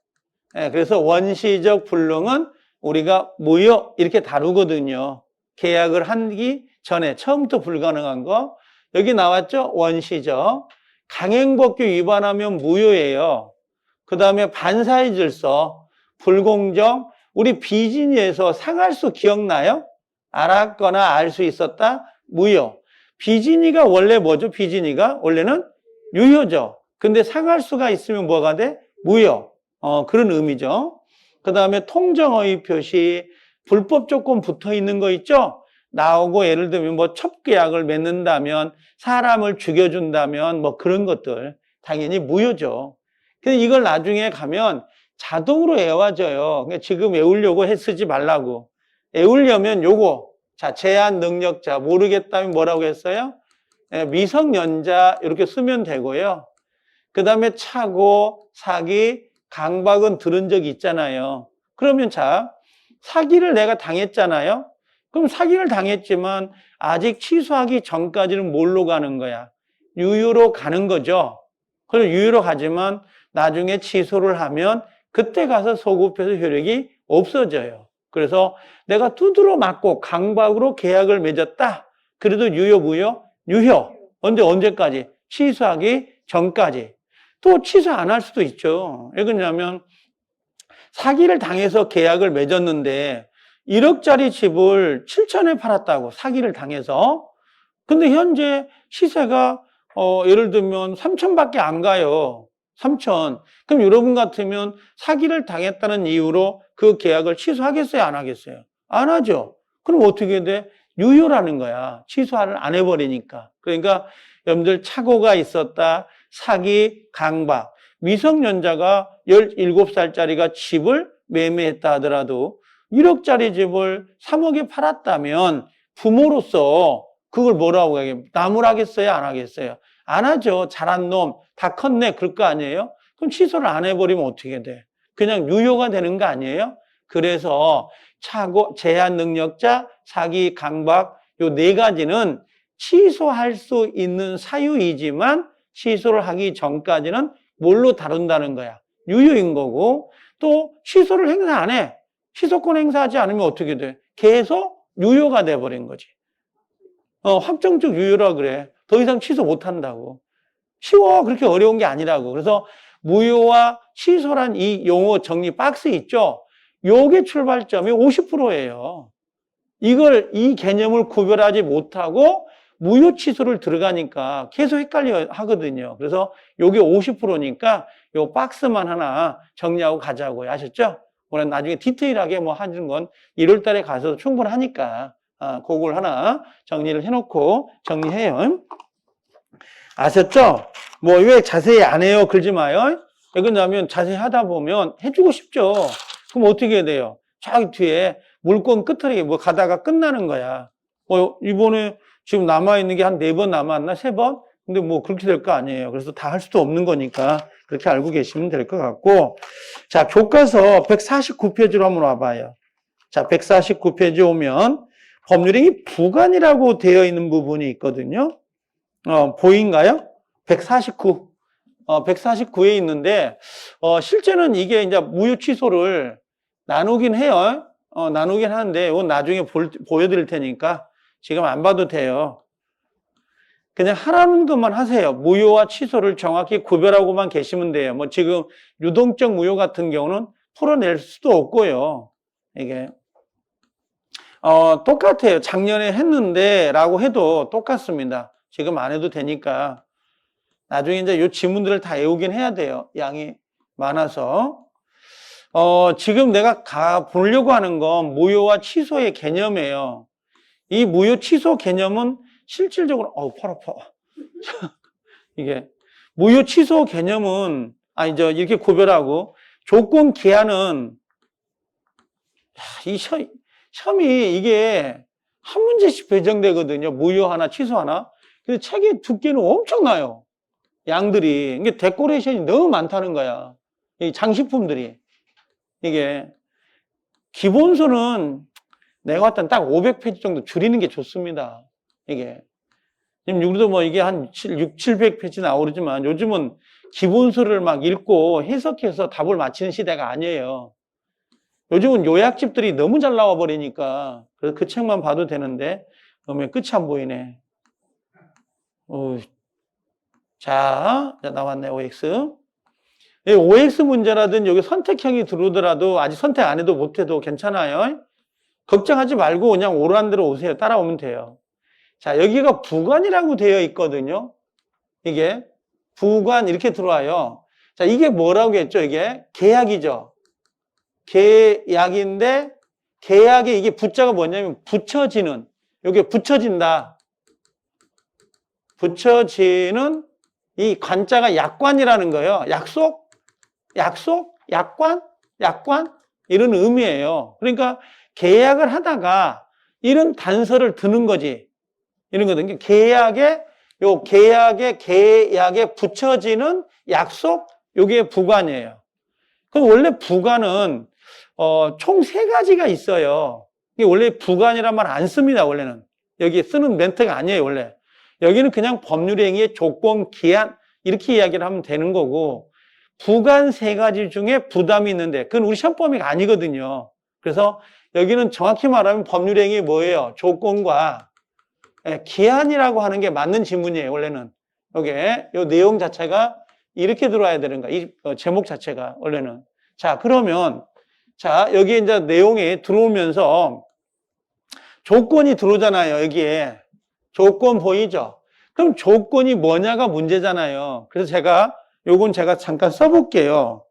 그래서 원시적 불능은 우리가 무효 이렇게 다루거든요. 계약을 하기 전에 처음부터 불가능한 거. 여기 나왔죠? 원시적. 강행법규 위반하면 무효예요. 그 다음에 반사의 질서, 불공정. 우리 비진이에서 상할수 기억나요? 알았거나 알 수 있었다? 무효. 비진이가 원래 뭐죠? 비진이가 원래는 유효죠. 근데 상할수가 있으면 뭐가 돼? 무효. 그런 의미죠. 그 다음에 통정어의 표시, 불법 조건 붙어 있는 거 있죠? 나오고 예를 들면 뭐 첩계약을 맺는다면, 사람을 죽여준다면 뭐 그런 것들 당연히 무효죠. 근데 이걸 나중에 가면 자동으로 외워져요. 그러니까 지금 외우려고 쓰지 말라고. 외우려면 요거. 자, 제한 능력자 모르겠다면 뭐라고 했어요? 미성년자 이렇게 쓰면 되고요. 그 다음에 차고, 사기, 강박은 들은 적이 있잖아요. 그러면 자, 사기를 내가 당했잖아요. 그럼 사기를 당했지만 아직 취소하기 전까지는 뭘로 가는 거야? 유효로 가는 거죠. 그래서 유효로 가지만 나중에 취소를 하면 그때 가서 소급해서 효력이 없어져요. 그래서 내가 두드러 맞고 강박으로 계약을 맺었다. 그래도 유효, 무효? 유효. 언제까지? 취소하기 전까지. 또 취소 안 할 수도 있죠. 왜 그러냐면 사기를 당해서 계약을 맺었는데 1억짜리 집을 7천에 팔았다고 사기를 당해서. 근데 현재 시세가 예를 들면 3천밖에 안 가요. 3천. 그럼 여러분 같으면 사기를 당했다는 이유로 그 계약을 취소하겠어요? 안 하겠어요? 안 하죠. 그럼 어떻게 돼? 유효라는 거야. 취소를 안 해버리니까. 그러니까 여러분들 착오가 있었다. 사기, 강박. 미성년자가 17살짜리가 집을 매매했다 하더라도 1억짜리 집을 3억에 팔았다면 부모로서 그걸 뭐라고 하겠어요? 나무라겠어요? 안 하겠어요? 안 하죠. 잘한 놈, 다 컸네. 그럴 거 아니에요? 그럼 취소를 안 해버리면 어떻게 돼? 그냥 유효가 되는 거 아니에요? 그래서 차고, 제한 능력자, 사기, 강박, 요 네 가지는 취소할 수 있는 사유이지만 취소를 하기 전까지는 뭘로 다룬다는 거야? 유효인 거고, 또 취소를 행사 안 해. 취소권 행사하지 않으면 어떻게 돼? 계속 유효가 돼버린 거지. 확정적 유효라 그래. 더 이상 취소 못 한다고. 쉬워. 그렇게 어려운 게 아니라고. 그래서 무효와 취소란 이 용어 정리 박스 있죠? 요게 출발점이 50%예요. 이 개념을 구별하지 못하고 무효 취소를 들어가니까 계속 헷갈려 하거든요. 그래서 요게 50%니까 요 박스만 하나 정리하고 가자고요. 아셨죠? 오늘 나중에 디테일하게 뭐 하는 건 1월 달에 가서 충분하니까, 그걸 하나 정리를 해놓고 정리해요. 아셨죠? 뭐 왜 자세히 안 해요? 그러지 마요. 왜 그러냐면 자세히 하다 보면 해주고 싶죠. 그럼 어떻게 해야 돼요? 저기 뒤에 물건 끝털이 뭐 가다가 끝나는 거야. 이번에 지금 남아있는 게 한 4번 남았나? 3번? 근데 뭐 그렇게 될 거 아니에요. 그래서 다 할 수도 없는 거니까 그렇게 알고 계시면 될 것 같고. 자, 교과서 149페이지로 한번 와봐요. 자, 149페이지 오면 법률행위 부관이라고 되어 있는 부분이 있거든요. 보인가요? 149. 149에 있는데, 실제는 이게 이제 무효 취소를 나누긴 해요. 나누긴 하는데, 이건 나중에 보여드릴 테니까 지금 안 봐도 돼요. 그냥 하라는 것만 하세요. 무효와 취소를 정확히 구별하고만 계시면 돼요. 뭐 지금 유동적 무효 같은 경우는 풀어낼 수도 없고요. 이게. 똑같아요. 작년에 했는데 라고 해도 똑같습니다. 지금 안 해도 되니까. 나중에 이제 이 지문들을 다 외우긴 해야 돼요. 양이 많아서. 지금 내가 보려고 하는 건 무효와 취소의 개념이에요. 이 무효 취소 개념은 실질적으로, 팔 아파. 이게, 무효 취소 개념은, 이제 이렇게 구별하고, 조건 기한은, 시험이 이게 한 문제씩 배정되거든요. 무효 하나, 취소 하나. 근데 책의 두께는 엄청나요. 양들이. 이게 데코레이션이 너무 많다는 거야. 이 장식품들이. 이게. 기본서는 내가 봤을 땐 딱 500페이지 정도 줄이는 게 좋습니다. 이게. 지금 우리도 뭐 이게 한 6, 700페이지 나오지만 요즘은 기본서를 막 읽고 해석해서 답을 맞히는 시대가 아니에요. 요즘은 요약집들이 너무 잘 나와 버리니까 그래서 그 책만 봐도 되는데 그러면 끝이 안 보이네. 자, 나왔네, OX. OX 문제라든 여기 선택형이 들어오더라도 아직 선택 안 해도 못해도 괜찮아요. 걱정하지 말고 그냥 오르는 대로 오세요. 따라오면 돼요. 자, 여기가 부관이라고 되어 있거든요. 이게 부관 이렇게 들어와요. 자, 이게 뭐라고 했죠? 이게 계약이죠. 계약인데 계약에 이게 부자가 뭐냐면 붙여지는, 이게 붙여진다. 붙여지는 이 관자가 약관이라는 거예요. 약속, 약관, 이런 의미예요. 그러니까 계약을 하다가 이런 단서를 드는 거지. 이런 거거든요. 계약에 붙여지는 약속, 요게 부관이에요. 그럼 원래 부관은 총 3가지가 있어요. 이게 원래 부관이란 말 안 씁니다, 원래는. 여기 쓰는 멘트가 아니에요, 원래. 여기는 그냥 법률행위의 조건, 기한 이렇게 이야기를 하면 되는 거고, 부관 3가지 중에 부담이 있는데 그건 우리 시험 범위가 아니거든요. 그래서 여기는 정확히 말하면 법률행위 뭐예요? 조건과 기한이라고 하는 게 맞는 지문이에요, 원래는. 요게 요 내용 자체가 이렇게 들어와야 되는 거야. 이 제목 자체가 원래는. 자, 그러면 자, 여기에 이제 내용이 들어오면서 조건이 들어오잖아요, 여기에. 조건 보이죠? 그럼 조건이 뭐냐가 문제잖아요. 그래서 요건 제가 잠깐 써볼게요.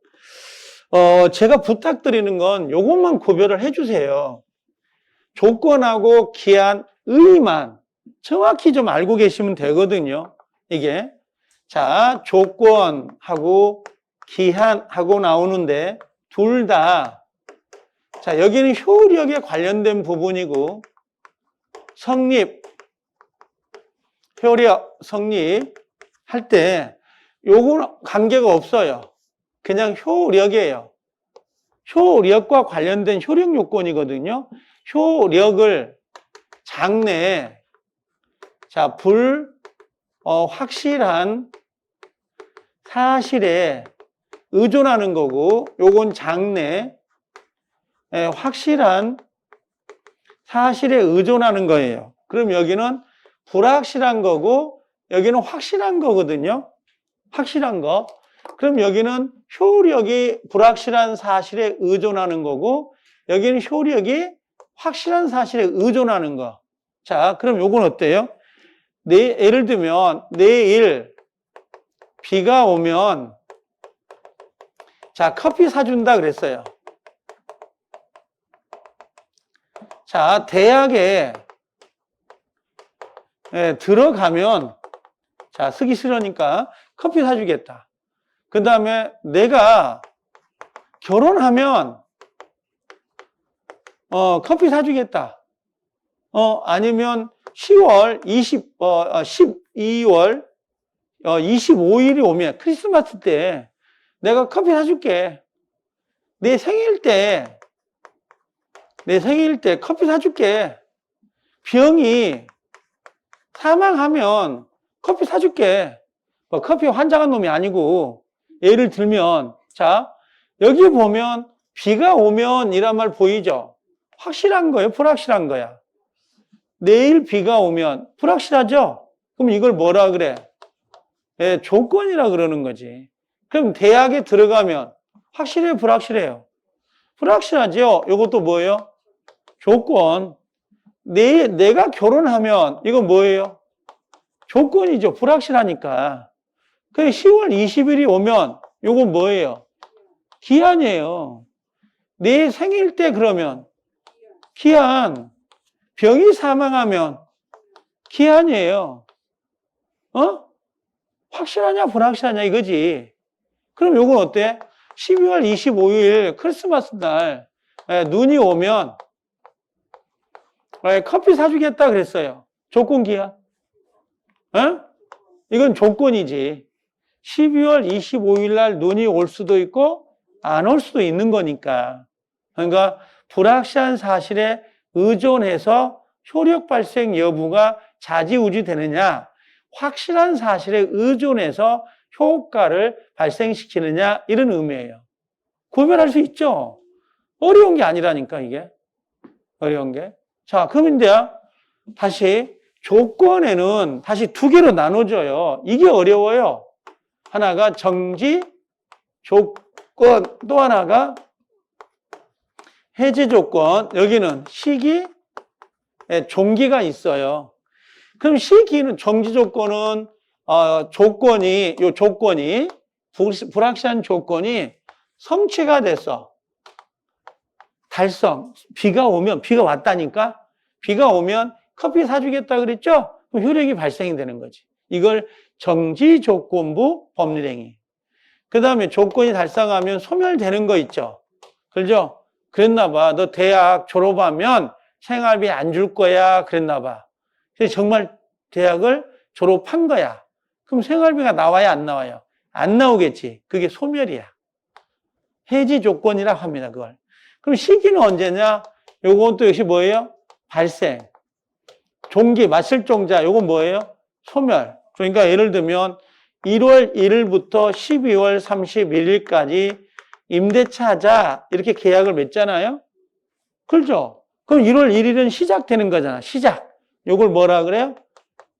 제가 부탁드리는 건 요것만 구별을 해주세요. 조건하고 기한, 의의만 정확히 좀 알고 계시면 되거든요. 이게. 자, 조건하고 기한하고 나오는데 둘 다, 자, 여기는 효력에 관련된 부분이고, 효력, 성립 할 때 요거는 관계가 없어요. 그냥 효력이에요. 효력과 관련된 효력 요건이거든요. 효력을 장래, 자, 확실한 사실에 의존하는 거고, 요건 장래, 확실한 사실에 의존하는 거예요. 그럼 여기는 불확실한 거고, 여기는 확실한 거거든요. 확실한 거. 그럼 여기는 효력이 불확실한 사실에 의존하는 거고, 여기는 효력이 확실한 사실에 의존하는 거. 자, 그럼 요건 어때요? 예를 들면, 내일 비가 오면, 자, 커피 사준다 그랬어요. 자, 대학에 들어가면, 자, 쓰기 싫으니까 커피 사주겠다. 그 다음에 내가 결혼하면, 커피 사주겠다. 아니면 12월 25일이 오면 크리스마스 때 내가 커피 사줄게. 내 생일 때 커피 사줄게. 병이 사망하면 커피 사줄게. 커피 환장한 놈이 아니고, 예를 들면, 자, 여기 보면 비가 오면 이란 말 보이죠? 확실한 거예요? 불확실한 거야? 내일 비가 오면 불확실하죠? 그럼 이걸 뭐라 그래? 조건이라 그러는 거지. 그럼 대학에 들어가면 확실해요? 불확실해요? 불확실하죠? 이것도 뭐예요? 조건. 내가 결혼하면 이건 뭐예요? 조건이죠. 불확실하니까. 그 10월 20일이 오면 이건 뭐예요? 기한이에요. 내 생일 때 그러면 기한. 병이 사망하면 기한이에요. 확실하냐 불확실하냐 이거지. 그럼 이건 어때? 12월 25일 크리스마스 날 눈이 오면 커피 사주겠다 그랬어요. 조건기야. 어? 이건 조건이지. 12월 25일 날 눈이 올 수도 있고 안 올 수도 있는 거니까. 그러니까 불확실한 사실에 의존해서 효력 발생 여부가 좌지우지 되느냐, 확실한 사실에 의존해서 효과를 발생시키느냐, 이런 의미예요. 구별할 수 있죠? 어려운 게 아니라니까, 이게. 어려운 게. 자, 그러면 이제 다시 조건에는 다시 두 개로 나눠져요. 이게 어려워요. 하나가 정지 조건, 또 하나가 해제 조건. 여기는 시기, 종기가 있어요. 그럼 시기는 정지 조건은 조건이 불확실한 조건이 성취가 됐어. 달성. 비가 왔다니까. 비가 오면 커피 사주겠다 그랬죠? 그럼 효력이 발생이 되는 거지. 이걸 정지 조건부 법률행위. 그 다음에 조건이 달성하면 소멸되는 거 있죠. 그렇죠? 그랬나 봐. 너 대학 졸업하면 생활비 안 줄 거야. 그랬나 봐. 그래서 정말 대학을 졸업한 거야. 그럼 생활비가 나와야 안 나와요? 안 나오겠지. 그게 소멸이야. 해지 조건이라고 합니다. 그걸. 그럼 시기는 언제냐? 요건 또 역시 뭐예요? 발생. 종기, 맞설종자. 요건 뭐예요? 소멸. 그러니까 예를 들면 1월 1일부터 12월 31일까지 임대차 하자. 이렇게 계약을 맺잖아요? 그렇죠? 그럼 1월 1일은 시작되는 거잖아. 시작. 요걸 뭐라 그래요?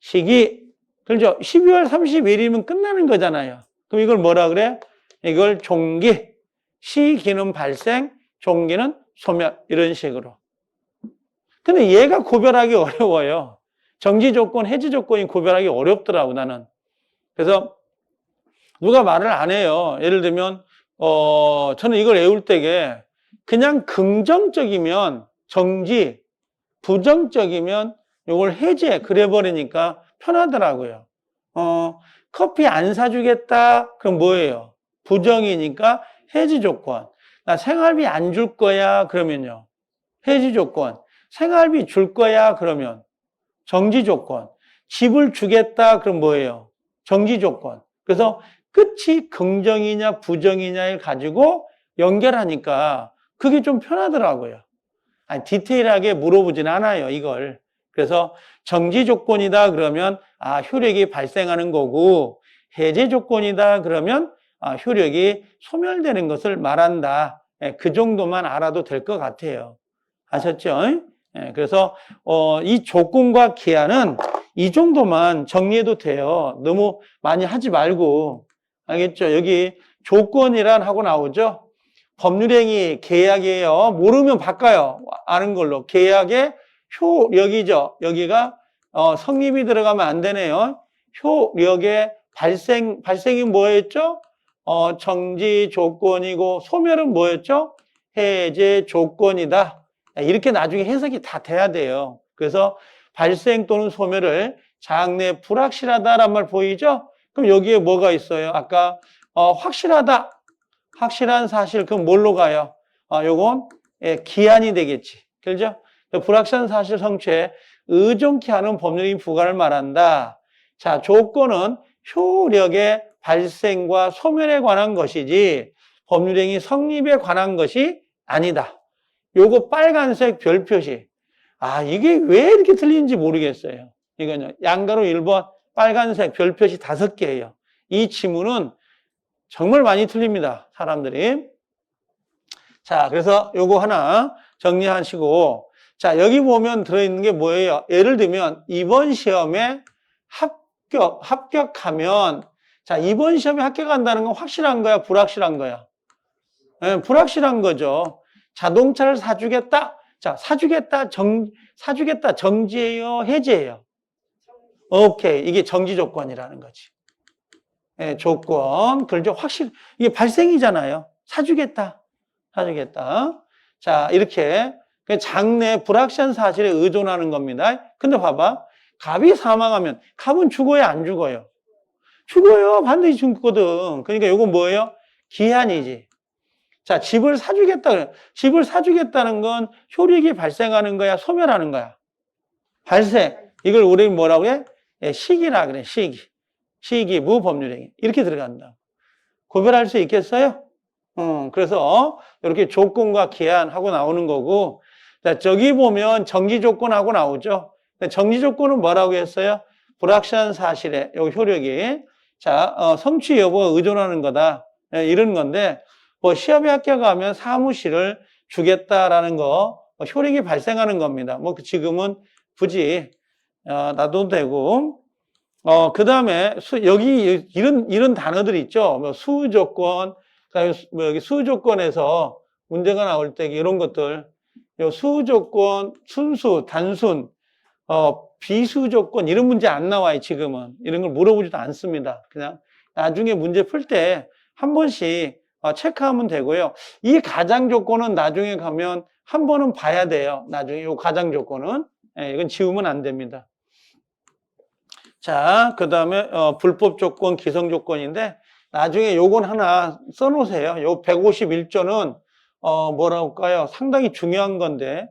시기. 그렇죠? 12월 31일이면 끝나는 거잖아요. 그럼 이걸 뭐라 그래요? 이걸 종기. 시기는 발생, 종기는 소멸. 이런 식으로. 근데 얘가 구별하기 어려워요. 정지 조건, 해지 조건이 구별하기 어렵더라고, 나는. 그래서 누가 말을 안 해요. 예를 들면, 저는 이걸 외울 때에 그냥 긍정적이면 정지, 부정적이면 이걸 해제, 그래 버리니까 편하더라고요. 커피 안 사주겠다? 그럼 뭐예요? 부정이니까 해지 조건. 나 생활비 안 줄 거야? 그러면요. 해지 조건. 생활비 줄 거야? 그러면 정지 조건. 집을 주겠다? 그럼 뭐예요? 정지 조건. 그래서 끝이 긍정이냐 부정이냐를 가지고 연결하니까 그게 좀 편하더라고요. 아니, 디테일하게 물어보진 않아요, 이걸. 그래서 정지 조건이다 그러면 효력이 발생하는 거고, 해제 조건이다 그러면 효력이 소멸되는 것을 말한다. 그 정도만 알아도 될 것 같아요. 아셨죠? 그래서 이 조건과 기한은 이 정도만 정리해도 돼요. 너무 많이 하지 말고. 알겠죠? 여기 조건이란 하고 나오죠? 법률행위 계약이에요. 모르면 바꿔요. 아는 걸로. 계약의 효력이죠. 여기가 성립이 들어가면 안 되네요. 효력의 발생이 뭐였죠? 정지 조건이고 소멸은 뭐였죠? 해제 조건이다. 이렇게 나중에 해석이 다 돼야 돼요. 그래서 발생 또는 소멸을 장래 불확실하다란 말 보이죠? 그럼 여기에 뭐가 있어요? 아까 확실하다. 확실한 사실, 그럼 뭘로 가요? 요건 기한이 되겠지. 그렇죠? 불확실한 사실 성취에 의존케 하는 법률인 부과를 말한다. 자, 조건은 효력의 발생과 소멸에 관한 것이지 법률행위 성립에 관한 것이 아니다. 요거 빨간색 별 표시. 이게 왜 이렇게 틀린지 모르겠어요. 이거는 양가로 1번 빨간색 별 표시 5개예요. 이 지문은 정말 많이 틀립니다. 사람들이. 자, 그래서 요거 하나 정리하시고, 자, 여기 보면 들어있는 게 뭐예요? 예를 들면 이번 시험에 합격하면, 자, 이번 시험에 합격한다는 건 확실한 거야, 불확실한 거야? 불확실한 거죠. 자동차를 사주겠다. 자, 사주겠다 정지예요, 해제예요? 오케이. 이게 정지 조건이라는 거지. 조건. 그렇죠. 이게 발생이잖아요. 사주겠다. 자, 이렇게 장래 불확실한 사실에 의존하는 겁니다. 근데 봐봐. 갑이 사망하면 갑은 죽어요, 안 죽어요? 죽어요. 반드시 죽거든. 그러니까 이건 뭐예요? 기한이지. 자, 집을 사주겠다는 건 효력이 발생하는 거야, 소멸하는 거야? 발생. 이걸 우리 뭐라고 해? 예, 시기라 그래, 시기. 시기부 법률행위. 이렇게 들어간다. 구별할 수 있겠어요? 그래서 이렇게 조건과 기한하고 나오는 거고, 자, 저기 보면 정지조건하고 나오죠. 정지조건은 뭐라고 했어요? 불확실한 사실에 요 효력이 자 성취 여부가 의존하는 거다 이런 건데 뭐 시험에 합격하면 사무실을 주겠다라는 거 효력이 발생하는 겁니다. 뭐 지금은 굳이 놔도 되고 그 다음에 여기 이런 단어들 있죠. 뭐 수조건 그다음에 뭐 여기 수조건에서 문제가 나올 때 이런 것들 요 수조건 순수 단순 비수조건 이런 문제 안 나와요. 지금은 이런 걸 물어보지도 않습니다. 그냥 나중에 문제 풀 때 한 번씩 체크하면 되고요. 이 가장 조건은 나중에 가면 한 번은 봐야 돼요. 나중에 이 가장 조건은 이건 지우면 안 됩니다. 자, 그 다음에 불법 조건, 기성 조건인데 나중에 요건 하나 써놓으세요. 요 151조는 뭐라고 할까요? 상당히 중요한 건데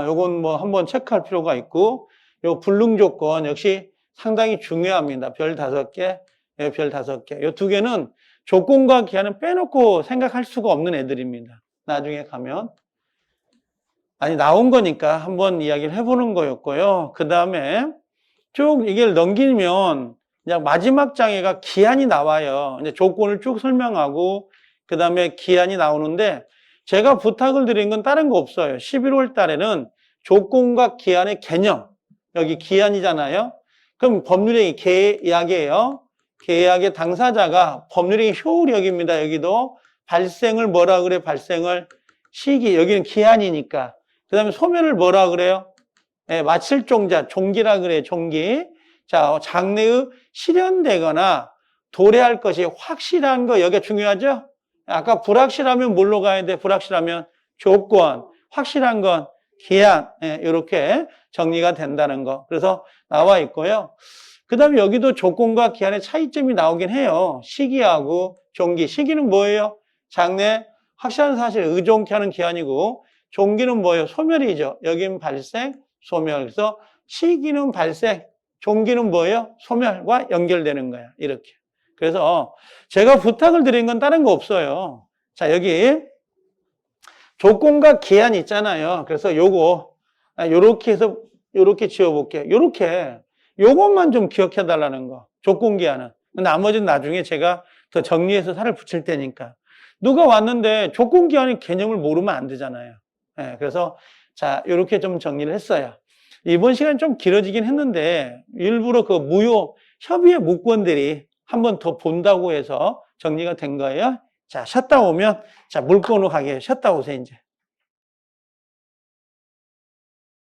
요건 뭐 한번 체크할 필요가 있고 요 불능 조건 역시 상당히 중요합니다. 별 5개, 별 5개. 요 2개는 조건과 기한은 빼놓고 생각할 수가 없는 애들입니다. 나중에 가면. 아니, 나온 거니까 한번 이야기를 해보는 거였고요. 그 다음에 쭉 이걸 넘기면 그냥 마지막 장애가 기한이 나와요. 이제 조건을 쭉 설명하고 그 다음에 기한이 나오는데 제가 부탁을 드린 건 다른 거 없어요. 11월 달에는 조건과 기한의 개념, 여기 기한이잖아요. 그럼 법률행위 계약이에요. 계약의 당사자가 법률행위 효력입니다. 여기도 발생을 뭐라 그래? 발생을 시기, 여기는 기한이니까. 그 다음에 소멸을 뭐라 그래요? 네, 마칠 종자, 종기라 그래요. 종기. 자, 장래의 실현되거나 도래할 것이 확실한 거 여기가 중요하죠? 아까 불확실하면 뭘로 가야 돼? 불확실하면 조건, 확실한 건 기한, 이렇게 정리가 된다는 거. 그래서 나와 있고요. 그 다음에 여기도 조건과 기한의 차이점이 나오긴 해요. 시기하고 종기. 시기는 뭐예요? 장래 확실한 사실을 의존케 하는 기한이고 종기는 뭐예요? 소멸이죠. 여긴 발생, 소멸. 그래서 시기는 발생, 종기는 뭐예요? 소멸과 연결되는 거야. 이렇게. 그래서 제가 부탁을 드린 건 다른 거 없어요. 자, 여기 조건과 기한 있잖아요. 그래서 요렇게 해서 요렇게 지워볼게요. 요것만 좀 기억해 달라는 거. 조건 기한은. 나머지는 나중에 제가 더 정리해서 살을 붙일 테니까. 누가 왔는데 조건 기한의 개념을 모르면 안 되잖아요. 그래서 자, 요렇게 좀 정리를 했어요. 이번 시간 좀 길어지긴 했는데 일부러 그 무효 협의회 문건들이 한 번 더 본다고 해서 정리가 된 거예요. 자, 쉬었다 오면 자, 물 꺼놓고 가게 쉬었다 오세요, 이제.